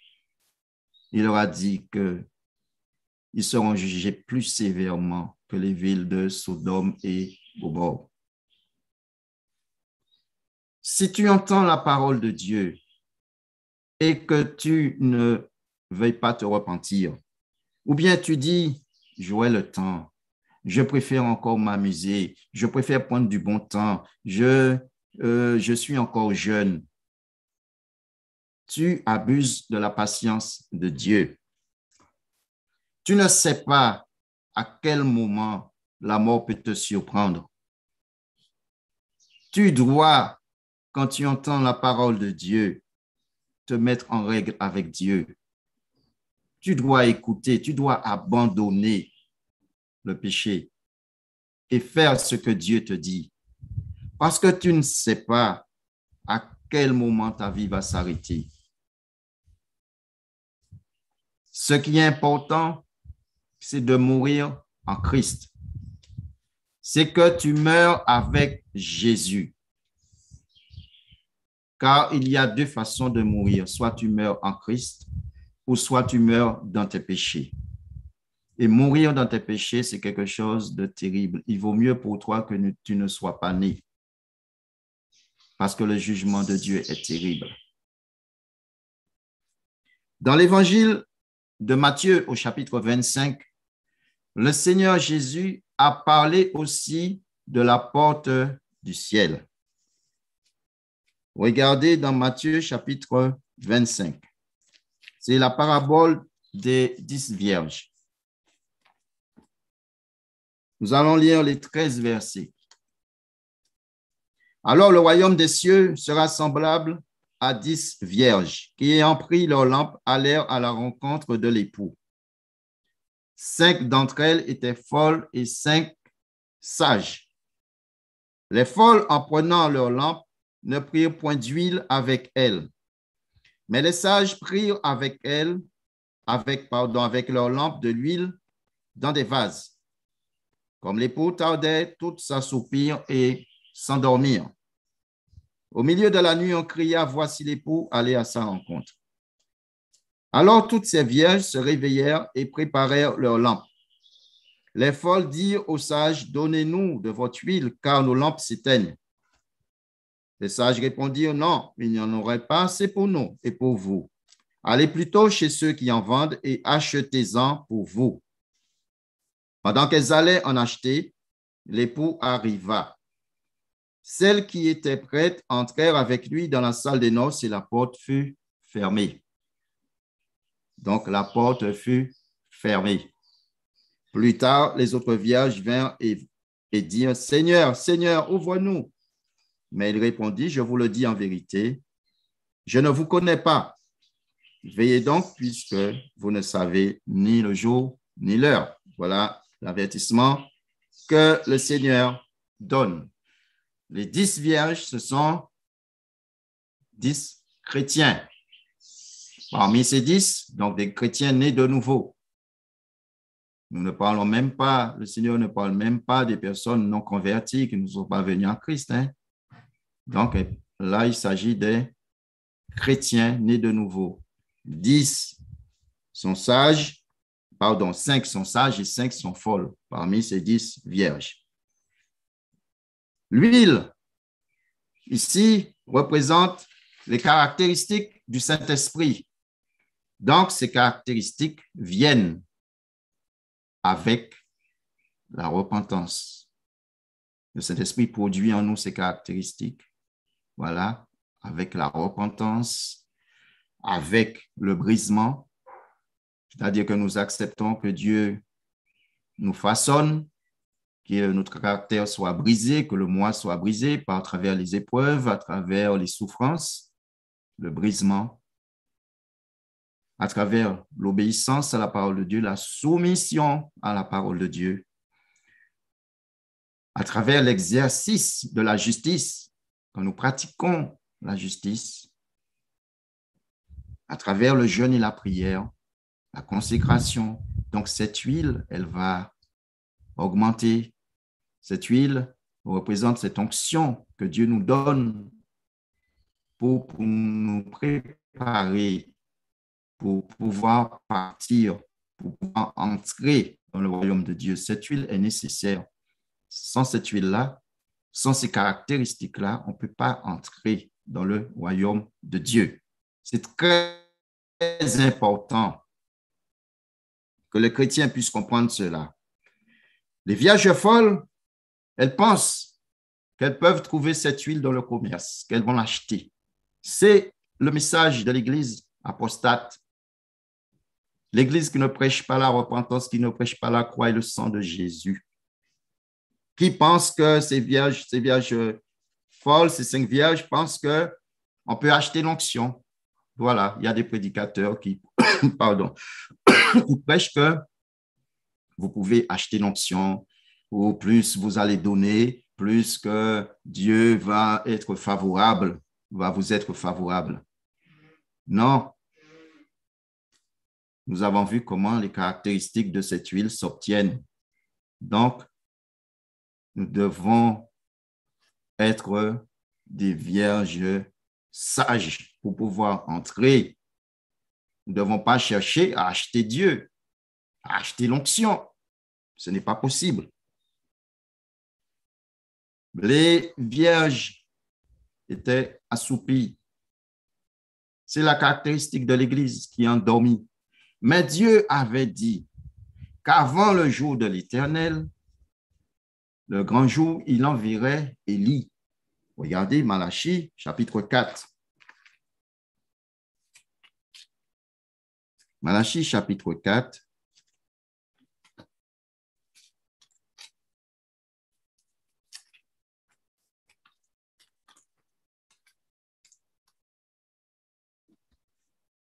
Il leur a dit qu'ils seront jugés plus sévèrement que les villes de Sodome et Gomorrhe. Si tu entends la parole de Dieu et que tu ne veuilles pas te repentir, ou bien tu dis, j'aurai le temps, je préfère encore m'amuser, je préfère prendre du bon temps, je suis encore jeune. Tu abuses de la patience de Dieu. Tu ne sais pas à quel moment la mort peut te surprendre. Tu dois, quand tu entends la parole de Dieu, te mettre en règle avec Dieu. Tu dois écouter, tu dois abandonner le péché et faire ce que Dieu te dit. Parce que tu ne sais pas à quel moment ta vie va s'arrêter. Ce qui est important, c'est de mourir en Christ. C'est que tu meurs avec Jésus. Car il y a deux façons de mourir. Soit tu meurs en Christ ou soit tu meurs dans tes péchés. Et mourir dans tes péchés, c'est quelque chose de terrible. Il vaut mieux pour toi que tu ne sois pas né. Parce que le jugement de Dieu est terrible. Dans l'évangile de Matthieu au chapitre 25, le Seigneur Jésus a parlé aussi de la porte du ciel. Regardez dans Matthieu chapitre 25. C'est la parabole des 10 vierges. Nous allons lire les 13 versets. Alors le royaume des cieux sera semblable à 10 vierges qui, ayant pris leur lampe, allèrent à la rencontre de l'époux. 5 d'entre elles étaient folles et 5 sages. Les folles, en prenant leur lampe, ne prirent point d'huile avec elles. Mais les sages prirent avec leur lampe de l'huile dans des vases. Comme l'époux tardait, toutes s'assoupirent et s'endormirent. Au milieu de la nuit, on cria, voici l'époux, allez à sa rencontre. Alors toutes ces vierges se réveillèrent et préparèrent leurs lampes. Les folles dirent aux sages, donnez-nous de votre huile, car nos lampes s'éteignent. Les sages répondirent, non, il n'y en aurait pas assez pour nous et pour vous. Allez plutôt chez ceux qui en vendent et achetez-en pour vous. Pendant qu'elles allaient en acheter, l'époux arriva. Celles qui étaient prêtes entrèrent avec lui dans la salle des noces et la porte fut fermée. Donc, la porte fut fermée. Plus tard, les autres vierges vinrent et dirent, « Seigneur, Seigneur, ouvre-nous. » Mais il répondit, « Je vous le dis en vérité, je ne vous connais pas. Veillez donc, puisque vous ne savez ni le jour ni l'heure. » Voilà l'avertissement que le Seigneur donne. Les 10 vierges, ce sont 10 chrétiens. Parmi ces 10, donc des chrétiens nés de nouveau. Nous ne parlons même pas, le Seigneur ne parle même pas des personnes non converties qui ne sont pas venues en Christ. Donc là, il s'agit des chrétiens nés de nouveau. 10 sont sages, 5 sont sages et 5 sont folles parmi ces 10 vierges. L'huile, ici, représente les caractéristiques du Saint-Esprit. Donc, ces caractéristiques viennent avec la repentance. Le Saint-Esprit produit en nous ces caractéristiques. Voilà, avec la repentance, avec le brisement, c'est-à-dire que nous acceptons que Dieu nous façonne, que notre caractère soit brisé, que le moi soit brisé par travers les épreuves, à travers les souffrances, le brisement, à travers l'obéissance à la parole de Dieu, la soumission à la parole de Dieu, à travers l'exercice de la justice, quand nous pratiquons la justice, à travers le jeûne et la prière, la consécration. Donc, cette huile, elle va augmenter. Cette huile représente cette onction que Dieu nous donne pour nous préparer, pour pouvoir partir, pour pouvoir entrer dans le royaume de Dieu. Cette huile est nécessaire. Sans cette huile-là, sans ces caractéristiques-là, on ne peut pas entrer dans le royaume de Dieu. C'est très important que les chrétiens puissent comprendre cela. Les vierges folles, elles pensent qu'elles peuvent trouver cette huile dans le commerce, qu'elles vont l'acheter. C'est le message de l'Église apostate. L'Église qui ne prêche pas la repentance, qui ne prêche pas la croix et le sang de Jésus. Qui pense que ces vierges folles, ces 5 vierges, pensent qu'on peut acheter l'onction. Voilà, il y a des prédicateurs qui, qui prêchent que vous pouvez acheter l'onction, ou plus vous allez donner, plus que Dieu va être favorable, va vous être favorable. Non. Nous avons vu comment les caractéristiques de cette huile s'obtiennent. Donc, nous devons être des vierges sages pour pouvoir entrer. Nous ne devons pas chercher à acheter Dieu, à acheter l'onction. Ce n'est pas possible. Les vierges étaient assoupies. C'est la caractéristique de l'Église qui est endormie. Mais Dieu avait dit qu'avant le jour de l'Éternel, le grand jour, il enverrait Élie. Regardez Malachie, chapitre 4. Malachie, chapitre 4.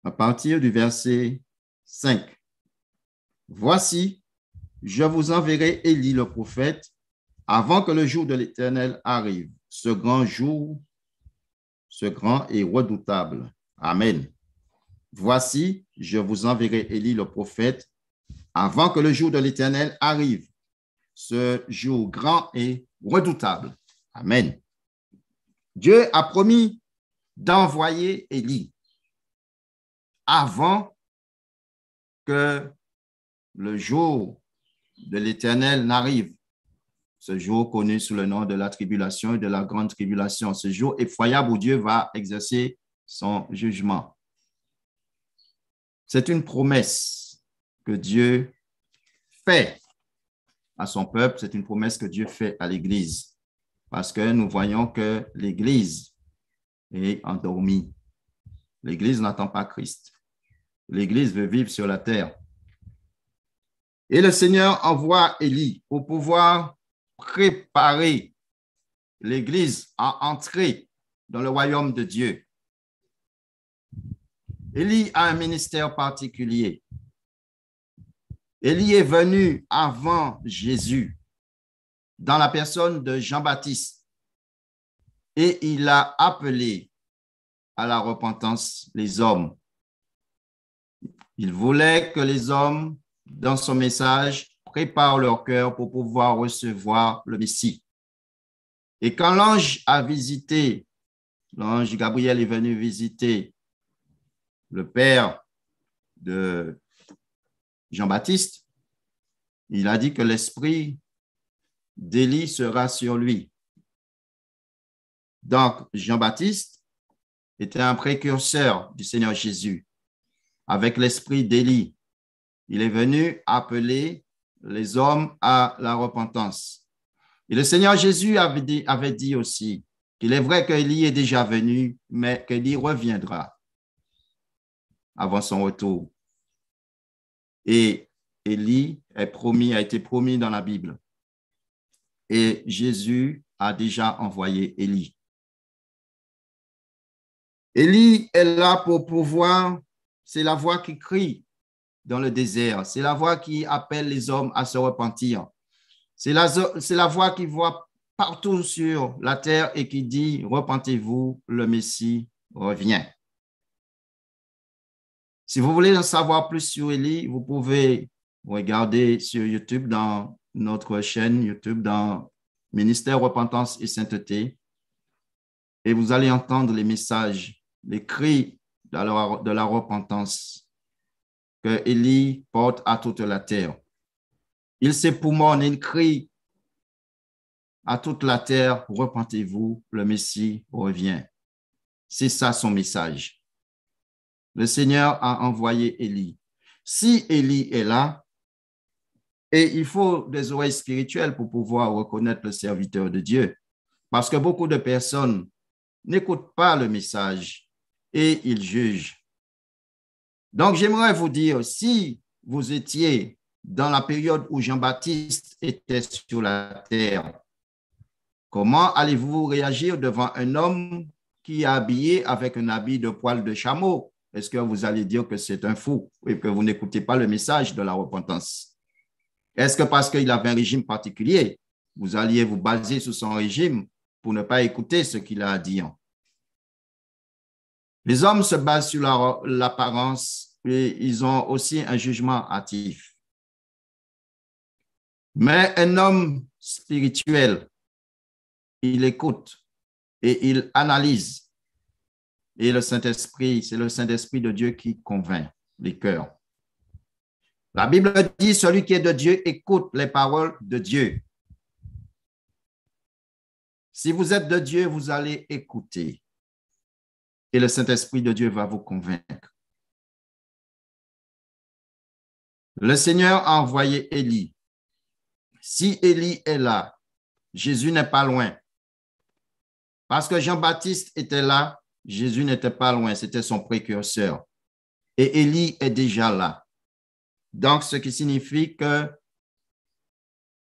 À partir du verset 5. Voici, je vous enverrai Élie le prophète avant que le jour de l'Éternel arrive, ce grand jour, ce grand et redoutable. Amen. Voici, je vous enverrai Élie le prophète avant que le jour de l'Éternel arrive, ce jour grand et redoutable. Amen. Dieu a promis d'envoyer Élie avant que le jour de l'Éternel n'arrive. Ce jour connu sous le nom de la tribulation et de la grande tribulation. Ce jour effroyable où Dieu va exercer son jugement. C'est une promesse que Dieu fait à son peuple, c'est une promesse que Dieu fait à l'Église. Parce que nous voyons que l'Église est endormie. L'Église n'attend pas Christ. L'Église veut vivre sur la terre. Et le Seigneur envoie Élie pour pouvoir préparer l'Église à entrer dans le royaume de Dieu. Élie a un ministère particulier. Élie est venu avant Jésus dans la personne de Jean-Baptiste et il a appelé à la repentance les hommes. Il voulait que les hommes, dans son message, préparent leur cœur pour pouvoir recevoir le Messie. Et quand l'ange Gabriel est venu visiter le père de Jean-Baptiste, il a dit que l'esprit d'Élie sera sur lui. Donc, Jean-Baptiste était un précurseur du Seigneur Jésus. Avec l'esprit d'Élie, il est venu appeler les hommes à la repentance. Et le Seigneur Jésus avait dit aussi qu'il est vrai qu'Élie est déjà venu, mais qu'Élie reviendra avant son retour. Et Élie a été promis dans la Bible. Et Jésus a déjà envoyé Élie. Élie est là pour pouvoir, c'est la voix qui crie dans le désert, c'est la voix qui appelle les hommes à se repentir. C'est la voix qui voit partout sur la terre et qui dit, repentez-vous, le Messie revient. Si vous voulez en savoir plus sur Élie, vous pouvez regarder sur YouTube, dans notre chaîne YouTube, dans Ministère Repentance et Sainteté, et vous allez entendre les messages, les cris de la repentance que Élie porte à toute la terre. Il s'époumonne, il crie à toute la terre, repentez-vous, le Messie revient. C'est ça son message. Le Seigneur a envoyé Élie. Si Élie est là, et il faut des oreilles spirituelles pour pouvoir reconnaître le serviteur de Dieu, parce que beaucoup de personnes n'écoutent pas le message et ils jugent. Donc, j'aimerais vous dire, si vous étiez dans la période où Jean-Baptiste était sur la terre, comment allez-vous réagir devant un homme qui est habillé avec un habit de poil de chameau? Est-ce que vous allez dire que c'est un fou et que vous n'écoutez pas le message de la repentance? Est-ce que parce qu'il avait un régime particulier, vous alliez vous baser sur son régime pour ne pas écouter ce qu'il a à dire? Les hommes se basent sur l'apparence et ils ont aussi un jugement hâtif. Mais un homme spirituel, il écoute et il analyse. Et le Saint-Esprit, c'est le Saint-Esprit de Dieu qui convainc les cœurs. La Bible dit, celui qui est de Dieu écoute les paroles de Dieu. Si vous êtes de Dieu, vous allez écouter. Et le Saint-Esprit de Dieu va vous convaincre. Le Seigneur a envoyé Élie. Si Élie est là, Jésus n'est pas loin. Parce que Jean-Baptiste était là, Jésus n'était pas loin, c'était son précurseur. Et Élie est déjà là. Donc, ce qui signifie que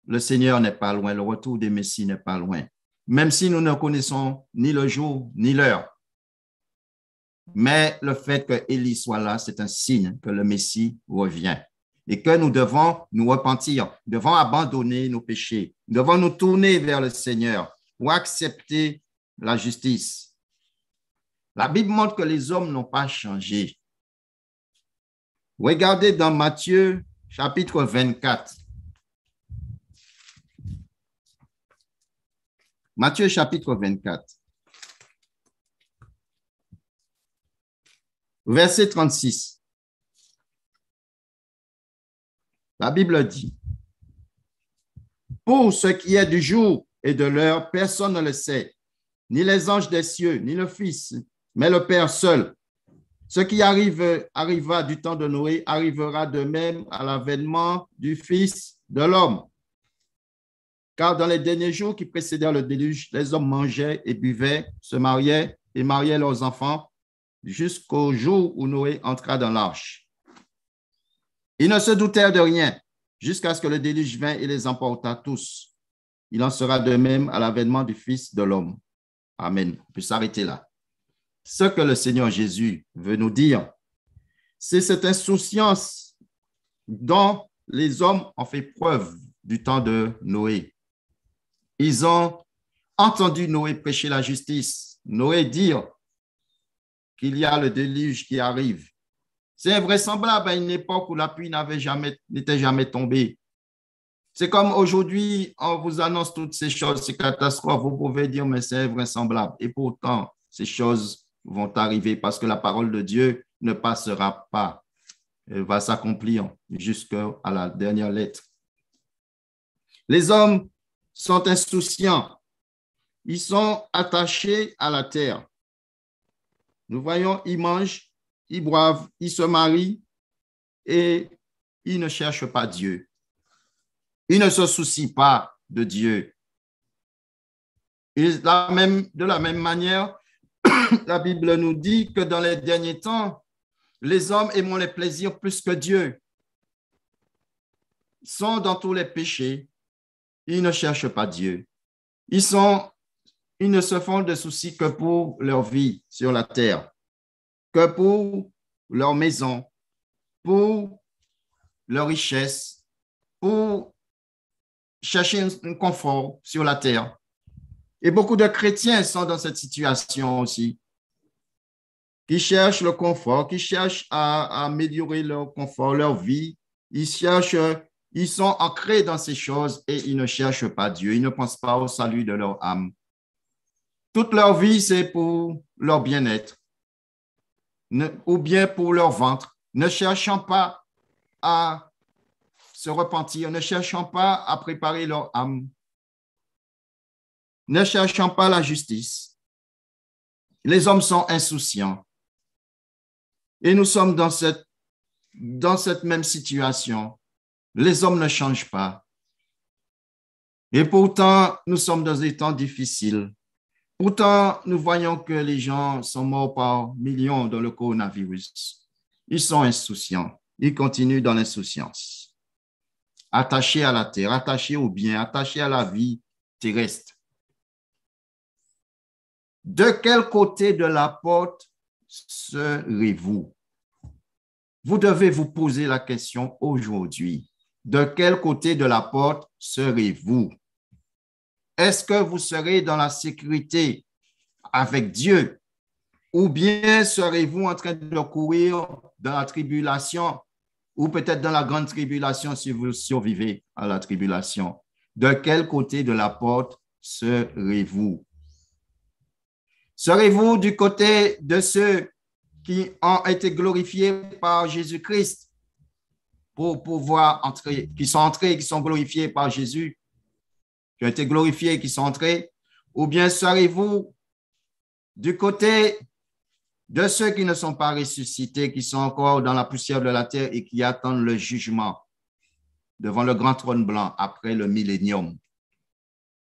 le Seigneur n'est pas loin, le retour des Messies n'est pas loin. Même si nous ne connaissons ni le jour ni l'heure. Mais le fait que Élie soit là, c'est un signe que le Messie revient. Et que nous devons nous repentir, nous devons abandonner nos péchés, nous devons nous tourner vers le Seigneur pour accepter la justice. La Bible montre que les hommes n'ont pas changé. Regardez dans Matthieu, chapitre 24. Matthieu, chapitre 24. Verset 36. La Bible dit, « Pour ce qui est du jour et de l'heure, personne ne le sait, ni les anges des cieux, ni le Fils, mais le Père seul. Ce qui arriva du temps de Noé arrivera de même à l'avènement du Fils de l'homme. Car dans les derniers jours qui précédèrent le déluge, les hommes mangeaient et buvaient, se mariaient et mariaient leurs enfants jusqu'au jour où Noé entra dans l'arche. Ils ne se doutèrent de rien jusqu'à ce que le déluge vint et les emporta tous. Il en sera de même à l'avènement du Fils de l'homme. Amen. On peut s'arrêter là. Ce que le Seigneur Jésus veut nous dire, c'est cette insouciance dont les hommes ont fait preuve du temps de Noé. Ils ont entendu Noé prêcher la justice, Noé dire qu'il y a le déluge qui arrive. C'est invraisemblable à une époque où la pluie n'était jamais tombée. C'est comme aujourd'hui, on vous annonce toutes ces choses, ces catastrophes, vous pouvez dire, mais c'est invraisemblable. Et pourtant, ces choses vont arriver parce que la parole de Dieu ne passera pas. Elle va s'accomplir jusqu'à la dernière lettre. Les hommes sont insouciants. Ils sont attachés à la terre. Nous voyons, ils mangent, ils boivent, ils se marient et ils ne cherchent pas Dieu. Ils ne se soucient pas de Dieu. Et de la même manière, la Bible nous dit que dans les derniers temps, les hommes aiment les plaisirs plus que Dieu. Ils sont dans tous les péchés. Ils ne cherchent pas Dieu. Ils ne se font de soucis que pour leur vie sur la terre, que pour leur maison, pour leur richesse, pour chercher un confort sur la terre. Et beaucoup de chrétiens sont dans cette situation aussi, qui cherchent le confort, qui cherchent à améliorer leur confort, leur vie. Ils sont ancrés dans ces choses et ils ne cherchent pas Dieu. Ils ne pensent pas au salut de leur âme. Toute leur vie, c'est pour leur bien-être ou bien pour leur ventre, ne cherchant pas à se repentir, ne cherchant pas à préparer leur âme, ne cherchant pas la justice. Les hommes sont insouciants. Et nous sommes dans cette même situation. Les hommes ne changent pas. Et pourtant, nous sommes dans des temps difficiles. Pourtant, nous voyons que les gens sont morts par millions dans le coronavirus. Ils sont insouciants. Ils continuent dans l'insouciance. Attachés à la terre, attachés au bien, attachés à la vie terrestre. De quel côté de la porte serez-vous? Vous devez vous poser la question aujourd'hui. De quel côté de la porte serez-vous? Est-ce que vous serez dans la sécurité avec Dieu ou bien serez-vous en train de courir dans la tribulation ou peut-être dans la grande tribulation si vous survivez à la tribulation? De quel côté de la porte serez-vous? Serez-vous du côté de ceux qui ont été glorifiés par Jésus-Christ pour pouvoir entrer, qui sont entrés, qui sont glorifiés par Jésus, qui ont été glorifiés, qui sont entrés, ou bien serez-vous du côté de ceux qui ne sont pas ressuscités, qui sont encore dans la poussière de la terre et qui attendent le jugement devant le grand trône blanc après le millénium,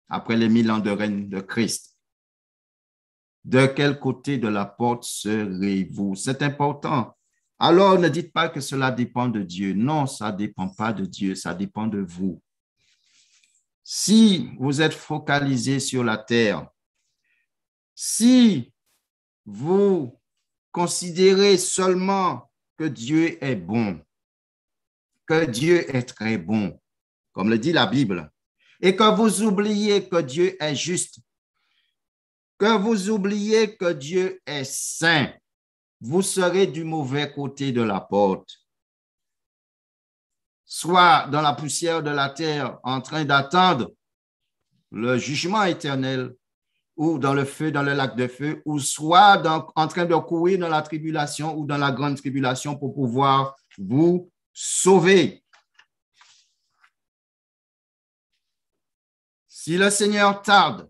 après les 1000 ans de règne de Christ? De quel côté de la porte serez-vous? C'est important. Alors, ne dites pas que cela dépend de Dieu. Non, ça ne dépend pas de Dieu, ça dépend de vous. Si vous êtes focalisé sur la terre, si vous considérez seulement que Dieu est bon, que Dieu est très bon, comme le dit la Bible, et que vous oubliez que Dieu est juste, que vous oubliez que Dieu est saint, vous serez du mauvais côté de la porte. Soit dans la poussière de la terre en train d'attendre le jugement éternel, ou dans le feu, dans le lac de feu, ou soit en train de courir dans la tribulation ou dans la grande tribulation pour pouvoir vous sauver. Si le Seigneur tarde,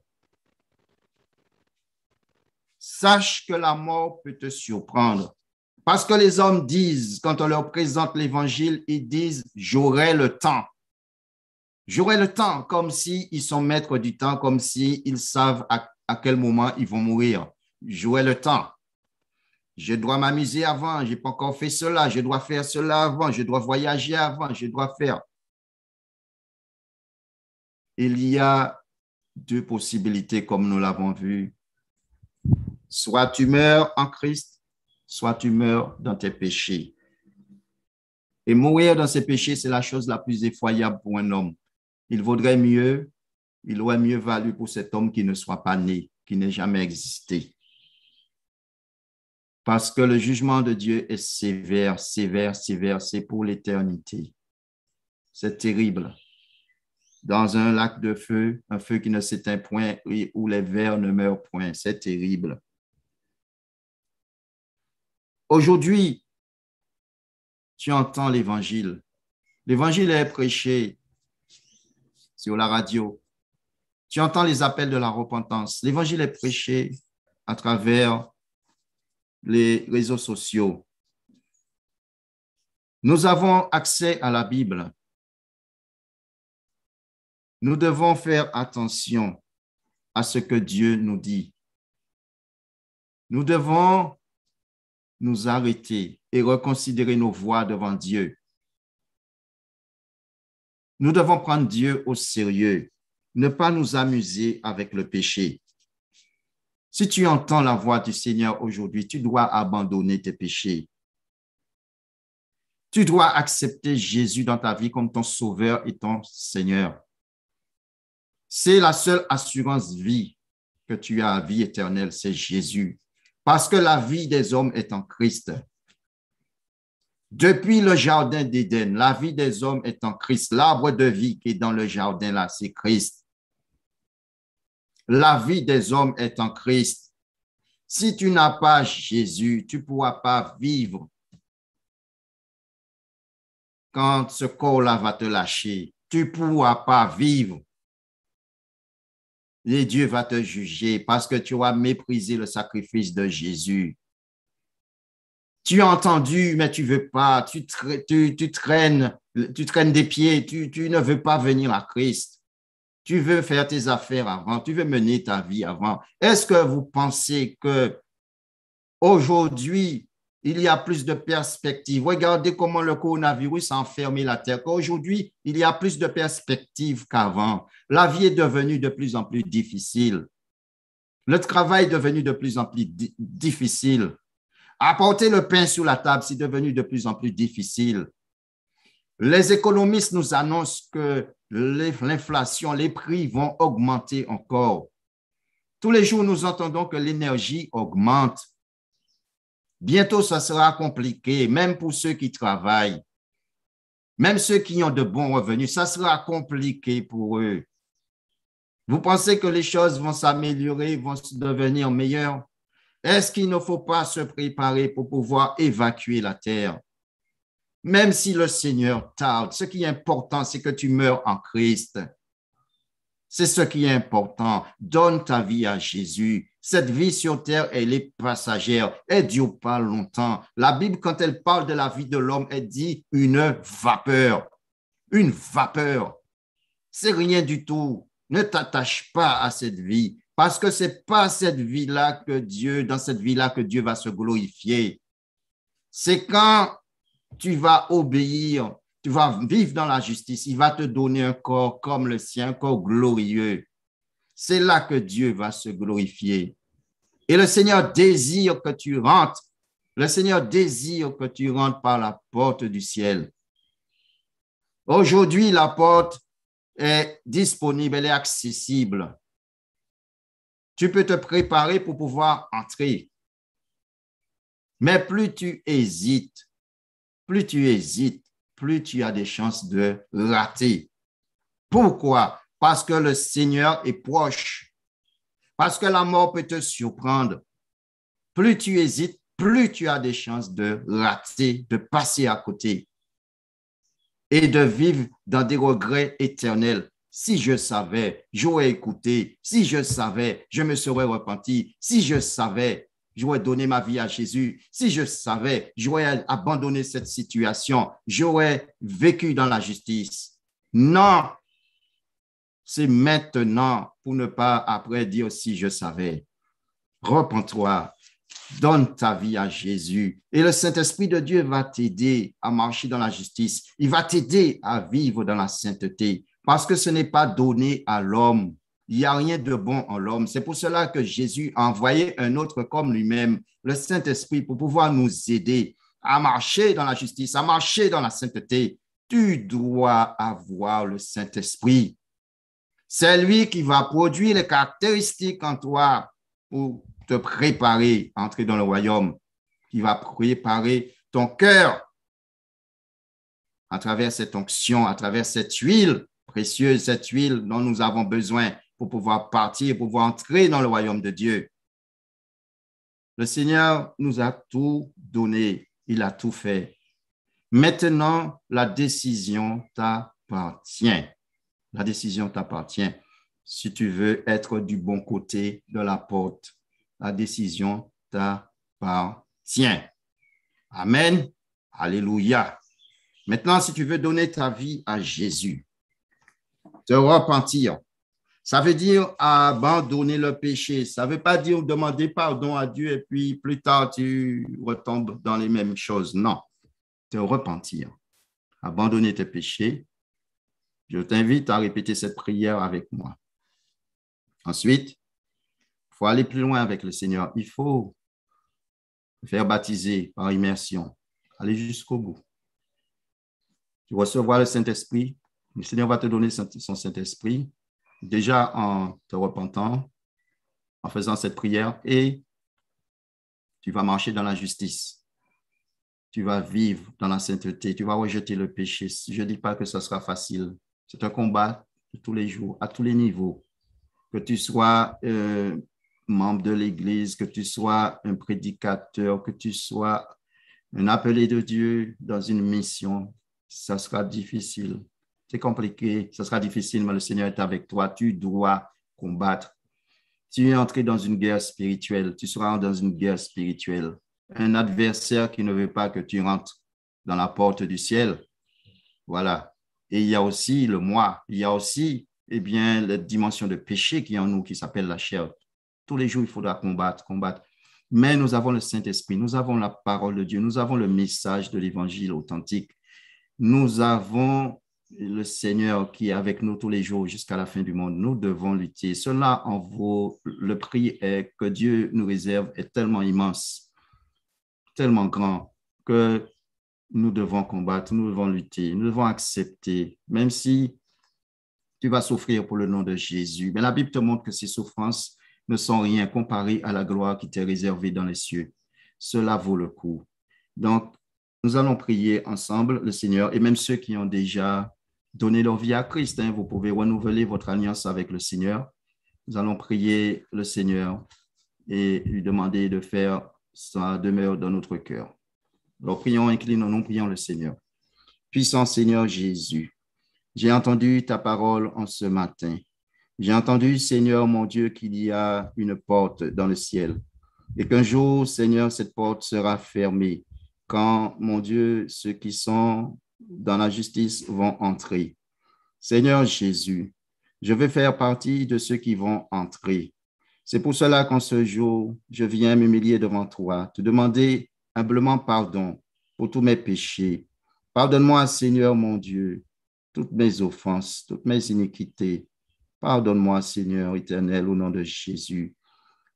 sache que la mort peut te surprendre. Parce que les hommes disent, quand on leur présente l'Évangile, ils disent « j'aurai le temps ». J'aurai le temps comme s'ils sont maîtres du temps, comme s'ils savent à quel moment ils vont mourir. J'aurai le temps. Je dois m'amuser avant, je n'ai pas encore fait cela, je dois faire cela avant, je dois voyager avant, je dois faire. Il y a deux possibilités comme nous l'avons vu. Soit tu meurs en Christ, soit tu meurs dans tes péchés. Et mourir dans ses péchés, c'est la chose la plus effroyable pour un homme. Il aurait mieux valu pour cet homme qui ne soit pas né, qui n'ait jamais existé. Parce que le jugement de Dieu est sévère, sévère, sévère, c'est pour l'éternité. C'est terrible. Dans un lac de feu, un feu qui ne s'éteint point et où les vers ne meurent point, c'est terrible. Aujourd'hui, tu entends l'évangile. L'évangile est prêché sur la radio. Tu entends les appels de la repentance. L'évangile est prêché à travers les réseaux sociaux. Nous avons accès à la Bible. Nous devons faire attention à ce que Dieu nous dit. Nous devons nous arrêter et reconsidérer nos voies devant Dieu. Nous devons prendre Dieu au sérieux, ne pas nous amuser avec le péché. Si tu entends la voix du Seigneur aujourd'hui, tu dois abandonner tes péchés. Tu dois accepter Jésus dans ta vie comme ton Sauveur et ton Seigneur. C'est la seule assurance vie que tu as à vie éternelle, c'est Jésus. Parce que la vie des hommes est en Christ. Depuis le jardin d'Éden, la vie des hommes est en Christ. L'arbre de vie qui est dans le jardin là, c'est Christ. La vie des hommes est en Christ. Si tu n'as pas Jésus, tu ne pourras pas vivre. Quand ce corps-là va te lâcher, tu ne pourras pas vivre. Et Dieu va te juger parce que tu as méprisé le sacrifice de Jésus. Tu as entendu, mais tu ne veux pas. Tu traînes des pieds. Tu ne veux pas venir à Christ. Tu veux faire tes affaires avant. Tu veux mener ta vie avant. Est-ce que vous pensez que aujourd'hui, il y a plus de perspectives? Regardez comment le coronavirus a enfermé la terre. Aujourd'hui, il y a plus de perspectives qu'avant. La vie est devenue de plus en plus difficile. Le travail est devenu de plus en plus difficile. Apporter le pain sur la table, c'est devenu de plus en plus difficile. Les économistes nous annoncent que l'inflation, les prix vont augmenter encore. Tous les jours, nous entendons que l'énergie augmente. Bientôt, ça sera compliqué, même pour ceux qui travaillent, même ceux qui ont de bons revenus, ça sera compliqué pour eux. Vous pensez que les choses vont s'améliorer, vont devenir meilleures? Est-ce qu'il ne faut pas se préparer pour pouvoir évacuer la terre? Même si le Seigneur tarde, ce qui est important, c'est que tu meurs en Christ. C'est ce qui est important. Donne ta vie à Jésus. Cette vie sur terre, elle est passagère. Elle ne dure pas longtemps. La Bible, quand elle parle de la vie de l'homme, elle dit une vapeur. Une vapeur. C'est rien du tout. Ne t'attache pas à cette vie. Parce que ce n'est pas cette vie-là que Dieu, dans cette vie-là que Dieu va se glorifier. C'est quand tu vas obéir, tu vas vivre dans la justice, il va te donner un corps comme le sien, un corps glorieux. C'est là que Dieu va se glorifier. Et le Seigneur désire que tu rentres. Le Seigneur désire que tu rentres par la porte du ciel. Aujourd'hui, la porte est disponible, elle est accessible. Tu peux te préparer pour pouvoir entrer. Mais plus tu hésites, plus tu as des chances de rater. Pourquoi? Parce que le Seigneur est proche. Parce que la mort peut te surprendre. Plus tu hésites, plus tu as des chances de rater, de passer à côté et de vivre dans des regrets éternels. Si je savais, j'aurais écouté. Si je savais, je me serais repenti. Si je savais, j'aurais donné ma vie à Jésus. Si je savais, j'aurais abandonné cette situation. J'aurais vécu dans la justice. Non, C'est maintenant pour ne pas après dire si je savais. Repens-toi, donne ta vie à Jésus et le Saint-Esprit de Dieu va t'aider à marcher dans la justice. Il va t'aider à vivre dans la sainteté parce que ce n'est pas donné à l'homme. Il n'y a rien de bon en l'homme. C'est pour cela que Jésus a envoyé un autre comme lui-même, le Saint-Esprit, pour pouvoir nous aider à marcher dans la justice, à marcher dans la sainteté. Tu dois avoir le Saint-Esprit. C'est lui qui va produire les caractéristiques en toi pour te préparer à entrer dans le royaume, qui va préparer ton cœur à travers cette onction, à travers cette huile précieuse, cette huile dont nous avons besoin pour pouvoir partir, pour pouvoir entrer dans le royaume de Dieu. Le Seigneur nous a tout donné, il a tout fait. Maintenant, la décision t'appartient. La décision t'appartient. Si tu veux être du bon côté de la porte, la décision t'appartient. Amen. Alléluia. Maintenant, si tu veux donner ta vie à Jésus, te repentir, ça veut dire abandonner le péché. Ça ne veut pas dire demander pardon à Dieu et puis plus tard, tu retombes dans les mêmes choses. Non. Te repentir. Abandonner tes péchés. Je t'invite à répéter cette prière avec moi. Ensuite, il faut aller plus loin avec le Seigneur. Il faut faire baptiser par immersion. Aller jusqu'au bout. Tu recevras le Saint-Esprit. Le Seigneur va te donner son Saint-Esprit, déjà en te repentant, en faisant cette prière, et tu vas marcher dans la justice. Tu vas vivre dans la sainteté. Tu vas rejeter le péché. Je ne dis pas que ce sera facile. C'est un combat de tous les jours, à tous les niveaux. Que tu sois membre de l'Église, que tu sois un prédicateur, que tu sois un appelé de Dieu dans une mission, ça sera difficile. C'est compliqué, ça sera difficile, mais le Seigneur est avec toi. Tu dois combattre. Tu es entré dans une guerre spirituelle. Tu seras dans une guerre spirituelle. Un adversaire qui ne veut pas que tu rentres dans la porte du ciel. Voilà. Et il y a aussi le moi. Il y a aussi la dimension de péché qui est en nous, qui s'appelle la chair. Tous les jours, il faudra combattre. Mais nous avons le Saint-Esprit, nous avons la parole de Dieu, nous avons le message de l'Évangile authentique. Nous avons le Seigneur qui est avec nous tous les jours jusqu'à la fin du monde. Nous devons lutter. Cela en vaut le prix que Dieu nous réserve est tellement immense, tellement grand que nous devons combattre, nous devons lutter, nous devons accepter, même si tu vas souffrir pour le nom de Jésus. Mais la Bible te montre que ces souffrances ne sont rien comparées à la gloire qui t'est réservée dans les cieux. Cela vaut le coup. Donc, nous allons prier ensemble le Seigneur et même ceux qui ont déjà donné leur vie à Christ, vous pouvez renouveler votre alliance avec le Seigneur. Nous allons prier le Seigneur et lui demander de faire sa demeure dans notre cœur. Alors, prions, inclinons-nous, prions le Seigneur. Puissant Seigneur Jésus, j'ai entendu ta parole en ce matin. J'ai entendu, Seigneur mon Dieu, qu'il y a une porte dans le ciel et qu'un jour, Seigneur, cette porte sera fermée quand, mon Dieu, ceux qui sont dans la justice vont entrer. Seigneur Jésus, je veux faire partie de ceux qui vont entrer. C'est pour cela qu'en ce jour, je viens m'humilier devant toi, te demander humblement pardon pour tous mes péchés. Pardonne-moi, Seigneur mon Dieu, toutes mes offenses, toutes mes iniquités. Pardonne-moi, Seigneur éternel, au nom de Jésus.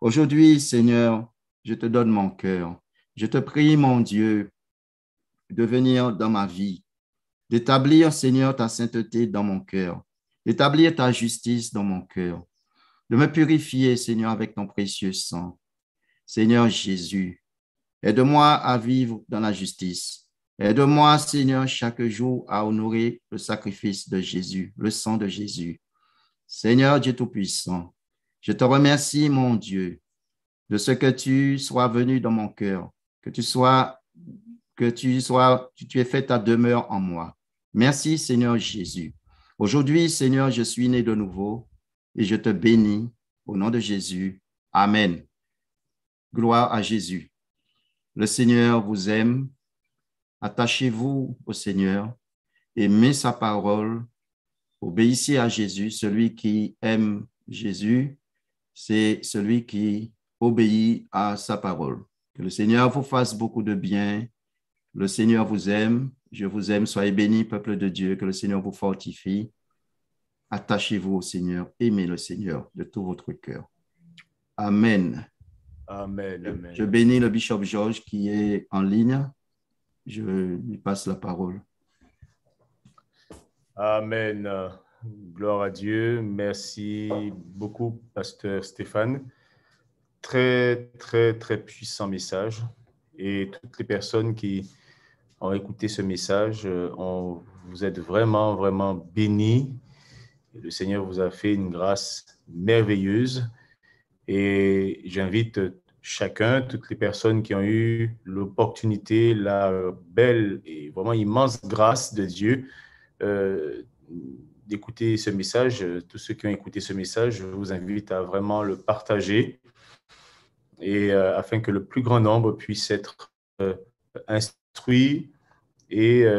Aujourd'hui, Seigneur, je te donne mon cœur. Je te prie, mon Dieu, de venir dans ma vie, d'établir, Seigneur, ta sainteté dans mon cœur, d'établir ta justice dans mon cœur, de me purifier, Seigneur, avec ton précieux sang. Seigneur Jésus, aide-moi à vivre dans la justice. Aide-moi, Seigneur, chaque jour à honorer le sacrifice de Jésus, le sang de Jésus. Seigneur Dieu Tout-Puissant, je te remercie, mon Dieu, de ce que tu sois venu dans mon cœur, que tu aies fait ta demeure en moi. Merci, Seigneur Jésus. Aujourd'hui, Seigneur, je suis né de nouveau et je te bénis au nom de Jésus. Amen. Gloire à Jésus. Le Seigneur vous aime. Attachez-vous au Seigneur. Aimez sa parole Obéissez à Jésus. Celui qui aime Jésus, c'est celui qui obéit à sa parole. Que le Seigneur vous fasse beaucoup de bien. Le Seigneur vous aime. Je vous aime. Soyez bénis, peuple de Dieu. Que le Seigneur vous fortifie. Attachez-vous au Seigneur. Aimez le Seigneur de tout votre cœur. Amen. Amen, amen. Je bénis le bishop Georges qui est en ligne. Je lui passe la parole. Amen. Gloire à Dieu. Merci beaucoup, pasteur Stéphane. Très, très, très puissant message. Et toutes les personnes qui ont écouté ce message, vous êtes vraiment, vraiment bénis. Le Seigneur vous a fait une grâce merveilleuse. Et j'invite chacun, toutes les personnes qui ont eu l'opportunité, la belle et vraiment immense grâce de Dieu d'écouter ce message. Tous ceux qui ont écouté ce message, je vous invite à vraiment le partager et afin que le plus grand nombre puisse être instruit et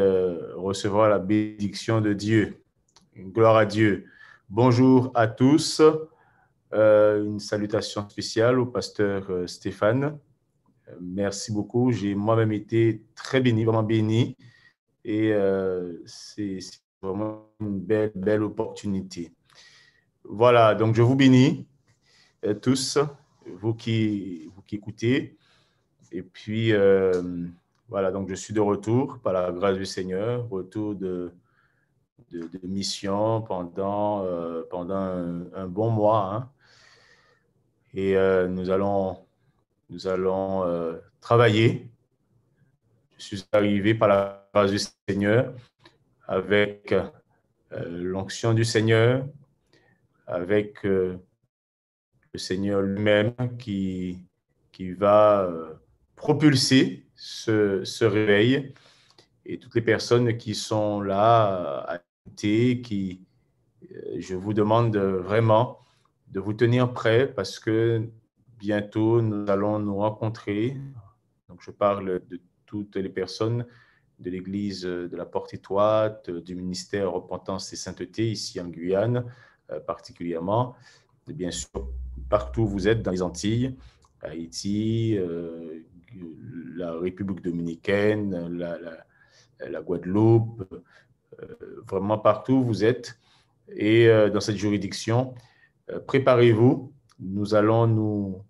recevoir la bénédiction de Dieu. Gloire à Dieu. Bonjour à tous. Une salutation spéciale au pasteur Stéphane. Merci beaucoup. J'ai moi-même été très béni, vraiment béni. Et c'est vraiment une belle, belle opportunité. Voilà, donc je vous bénis tous, vous qui écoutez. Et puis, voilà, donc je suis de retour par la grâce du Seigneur, retour de mission pendant un bon mois. Hein. Et nous allons travailler. Je suis arrivé par la grâce du Seigneur avec l'onction du Seigneur, avec le Seigneur lui-même qui va propulser ce réveil. Et toutes les personnes qui sont là à écouter, je vous demande vraiment de vous tenir prêts parce que bientôt nous allons nous rencontrer. Donc je parle de toutes les personnes de l'Église de la Porte Étoite, du ministère Repentance et Sainteté ici en Guyane particulièrement. Et bien sûr, partout où vous êtes dans les Antilles, Haïti, la République dominicaine, la Guadeloupe, vraiment partout où vous êtes. Et dans cette juridiction, préparez-vous. Nous allons nous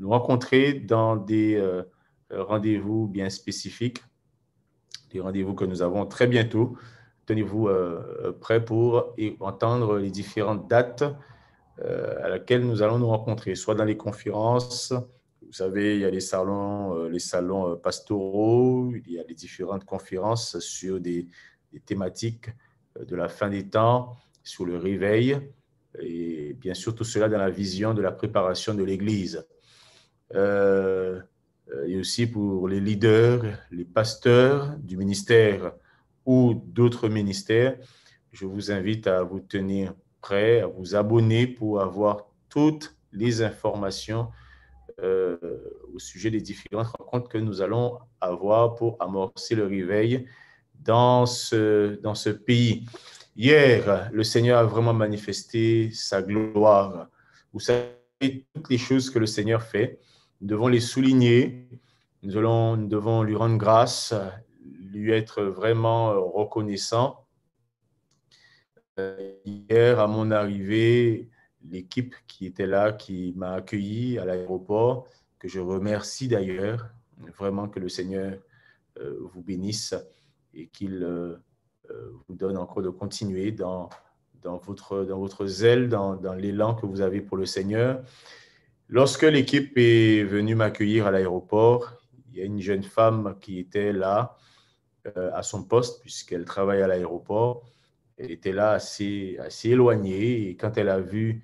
rencontrer dans des rendez-vous bien spécifiques, des rendez-vous que nous avons très bientôt. Tenez-vous prêts pour entendre les différentes dates à laquelle nous allons nous rencontrer, soit dans les conférences. Vous savez, il y a les salons pastoraux, il y a les différentes conférences sur des thématiques de la fin des temps, sur le réveil, et bien sûr tout cela dans la vision de la préparation de l'Église. Et aussi pour les leaders, les pasteurs du ministère ou d'autres ministères, je vous invite à vous tenir prêt, à vous abonner pour avoir toutes les informations au sujet des différentes rencontres que nous allons avoir pour amorcer le réveil dans ce pays. Hier, le Seigneur a vraiment manifesté sa gloire. Vous savez, toutes les choses que le Seigneur fait, nous devons les souligner, nous devons lui rendre grâce, lui être vraiment reconnaissant. Hier, à mon arrivée, l'équipe qui était là, qui m'a accueilli à l'aéroport, que je remercie d'ailleurs, vraiment que le Seigneur vous bénisse et qu'il vous donne encore de continuer dans votre zèle, dans l'élan que vous avez pour le Seigneur. Lorsque l'équipe est venue m'accueillir à l'aéroport, il y a une jeune femme qui était là à son poste, puisqu'elle travaille à l'aéroport. Elle était là assez éloignée, et quand elle a vu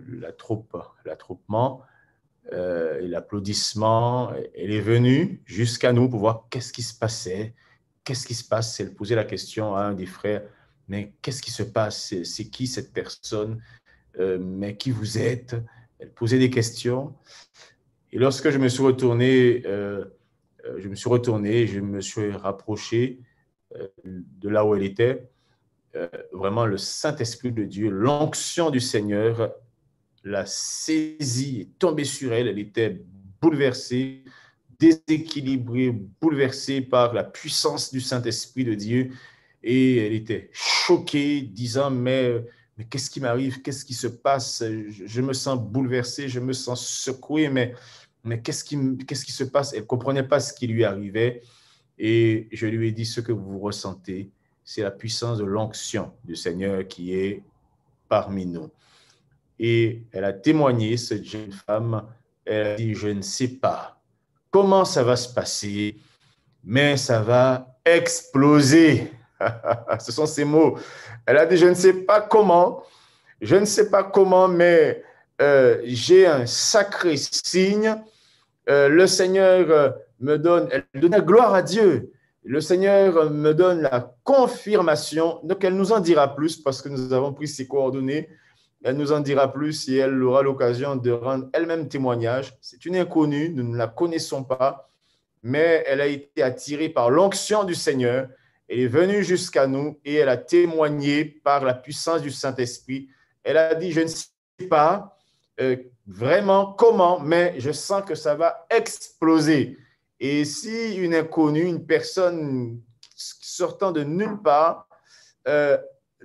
l'attroupement et l'applaudissement, elle est venue jusqu'à nous pour voir qu'est-ce qui se passait, qu'est-ce qui se passe. Elle posait la question à un des frères, mais qu'est-ce qui se passe? C'est qui cette personne? Mais qui vous êtes? Elle posait des questions. Et lorsque je me suis retourné, je me suis rapproché de là où elle était. vraiment le Saint-Esprit de Dieu, l'onction du Seigneur l'a saisie, est tombée sur elle. Elle était bouleversée, déséquilibrée, bouleversée par la puissance du Saint-Esprit de Dieu. Et elle était choquée, disant, mais qu'est-ce qui m'arrive? Qu'est-ce qui se passe? Je me sens bouleversée, je me sens secouée, mais qu'est-ce qui se passe? Elle ne comprenait pas ce qui lui arrivait. Et je lui ai dit, ce que vous ressentez, c'est la puissance de l'onction du Seigneur qui est parmi nous. Et elle a témoigné, cette jeune femme, elle a dit, je ne sais pas comment ça va se passer, mais ça va exploser. Ce sont ses mots. Elle a dit, je ne sais pas comment, mais j'ai un sacré signe. Le Seigneur me donne, elle donnait gloire à Dieu. Le Seigneur me donne la confirmation. Donc, elle nous en dira plus parce que nous avons pris ses coordonnées. Elle nous en dira plus et elle aura l'occasion de rendre elle-même témoignage. C'est une inconnue, nous ne la connaissons pas, mais elle a été attirée par l'onction du Seigneur. Elle est venue jusqu'à nous et elle a témoigné par la puissance du Saint-Esprit. Elle a dit, je ne sais pas vraiment comment, mais je sens que ça va exploser. Et si une inconnue, une personne sortant de nulle part,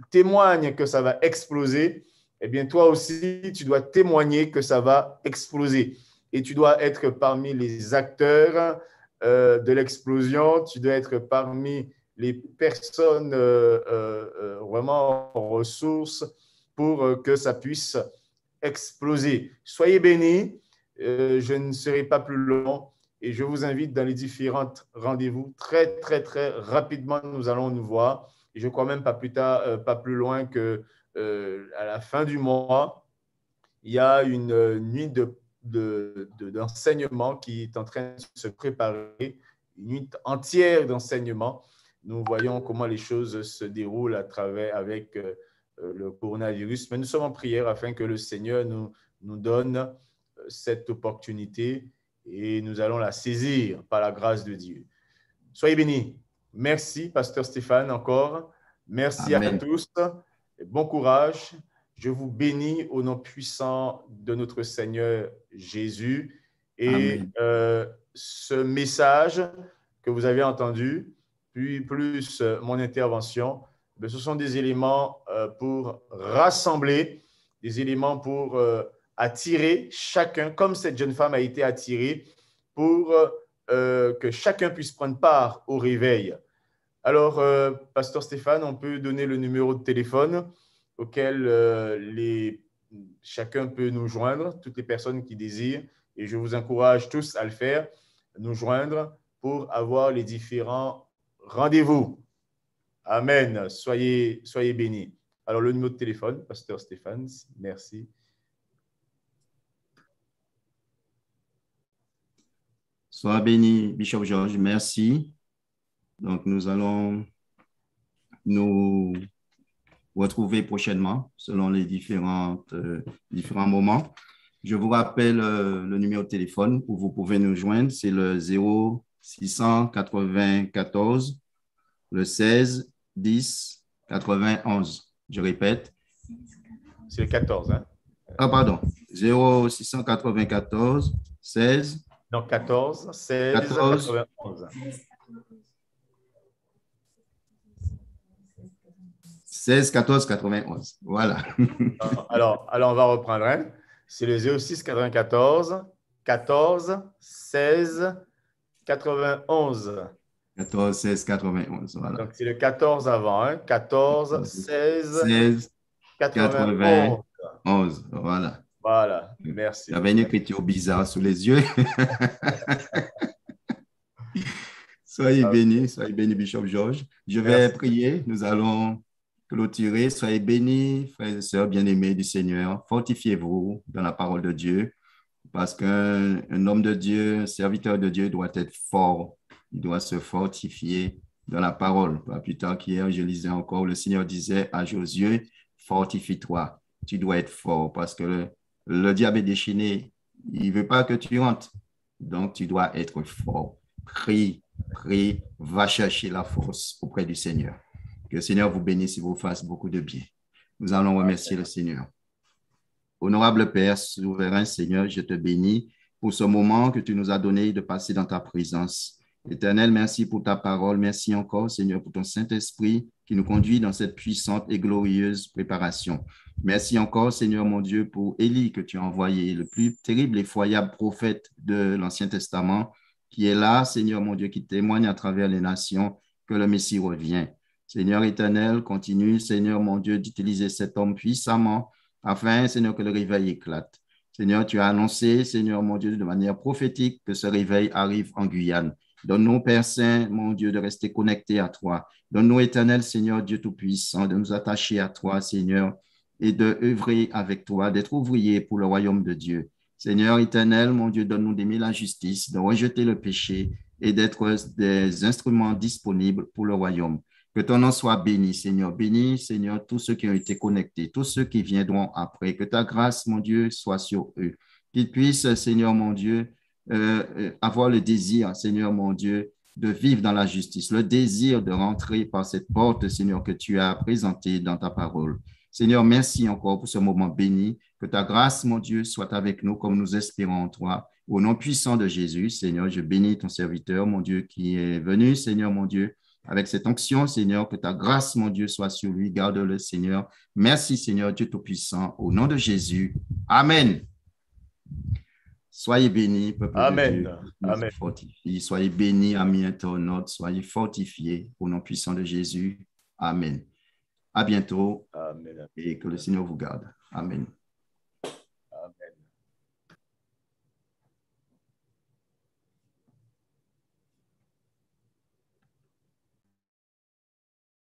témoigne que ça va exploser, eh bien, toi aussi, tu dois témoigner que ça va exploser. Et tu dois être parmi les acteurs de l'explosion, tu dois être parmi les personnes vraiment en ressources pour que ça puisse exploser. Soyez bénis, je ne serai pas plus long et je vous invite dans les différents rendez-vous. Très, très, très rapidement, nous allons nous voir. Et je crois même pas plus loin que à la fin du mois, il y a une nuit d'enseignement qui est en train de se préparer, une nuit entière d'enseignement. Nous voyons comment les choses se déroulent avec le coronavirus, mais nous sommes en prière afin que le Seigneur nous donne cette opportunité et nous allons la saisir par la grâce de Dieu. Soyez bénis. Merci, Pasteur Stéphane, encore. Merci Amen. à tous. Et bon courage. Je vous bénis au nom puissant de notre Seigneur Jésus. Et ce message que vous avez entendu, puis plus mon intervention, ce sont des éléments pour rassembler, des éléments pour attirer chacun, comme cette jeune femme a été attirée, pour que chacun puisse prendre part au réveil. Alors, Pasteur Stéphane, on peut donner le numéro de téléphone auquel chacun peut nous joindre, toutes les personnes qui désirent, et je vous encourage tous à le faire, nous joindre pour avoir les différents rendez-vous. Amen. Soyez bénis. Alors, le numéro de téléphone, Pasteur Stéphane, merci. Sois béni, Bishop Georges, merci. Donc, nous allons nous retrouver prochainement selon les différents moments. Je vous rappelle le numéro de téléphone où vous pouvez nous joindre, c'est le 0694 le 16 10 91. Je répète. C'est le 14, hein? Ah, pardon. 0694 16. Non, 14, 16, 91. 16 14 91. Voilà. Alors, on va reprendre. Hein? C'est le 06 94 14 16 91. 14 16 91. Voilà. Donc, c'est le 14 avant. Hein? 14 16 91. Voilà. Voilà. Merci. J'avais une écriture bizarre sous les yeux. Soyez bénis, Bishop Georges. Je vais prier. Nous allons clôturer. Soyez bénis, frères et sœurs bien-aimés du Seigneur. Fortifiez-vous dans la parole de Dieu parce qu'un homme de Dieu, un serviteur de Dieu doit être fort. Il doit se fortifier dans la parole. Pas plus tard qu'hier, je lisais encore, le Seigneur disait à Josué, fortifie-toi. Tu dois être fort parce que le diable est déchaîné. Il ne veut pas que tu rentres. Donc, tu dois être fort. Prie, va chercher la force auprès du Seigneur. Que Que le Seigneur vous bénisse et vous fasse beaucoup de bien. Nous allons remercier le Seigneur. Honorable Père, souverain Seigneur, je te bénis pour ce moment que tu nous as donné de passer dans ta présence. Éternel, merci pour ta parole. Merci encore, Seigneur, pour ton Saint-Esprit qui nous conduit dans cette puissante et glorieuse préparation. Merci encore, Seigneur mon Dieu, pour Élie que tu as envoyé, le plus terrible et effroyable prophète de l'Ancien Testament, qui est là, Seigneur mon Dieu, qui témoigne à travers les nations que le Messie revient. Seigneur éternel, continue, Seigneur mon Dieu, d'utiliser cet homme puissamment afin, Seigneur, que le réveil éclate. Seigneur, tu as annoncé, Seigneur mon Dieu, de manière prophétique que ce réveil arrive en Guyane. Donne-nous, Père Saint, mon Dieu, de rester connectés à toi. Donne-nous, éternel Seigneur, Dieu Tout-Puissant, de nous attacher à toi, Seigneur, et d'œuvrer avec toi, d'être ouvriers pour le royaume de Dieu. Seigneur éternel, mon Dieu, donne-nous d'aimer la justice, de rejeter le péché et d'être des instruments disponibles pour le royaume. Que ton nom soit béni, Seigneur. Bénis, Seigneur, tous ceux qui ont été connectés, tous ceux qui viendront après. Que ta grâce, mon Dieu, soit sur eux. Qu'ils puissent, Seigneur, mon Dieu, avoir le désir, Seigneur, mon Dieu, de vivre dans la justice, le désir de rentrer par cette porte, Seigneur, que tu as présentée dans ta parole. Seigneur, merci encore pour ce moment béni. Que ta grâce, mon Dieu, soit avec nous comme nous espérons en toi. Au nom puissant de Jésus, Seigneur, je bénis ton serviteur, mon Dieu, qui est venu, Seigneur, mon Dieu, avec cette onction, Seigneur, que ta grâce, mon Dieu, soit sur lui. Garde-le, Seigneur. Merci, Seigneur, Dieu Tout-Puissant. Au nom de Jésus. Amen. Soyez bénis, peuple Amen. de Dieu. Amen. Fortifiés. Soyez bénis, amis internautes. Soyez fortifiés au nom puissant de Jésus. Amen. À bientôt. Amen. Et que le Seigneur vous garde. Amen.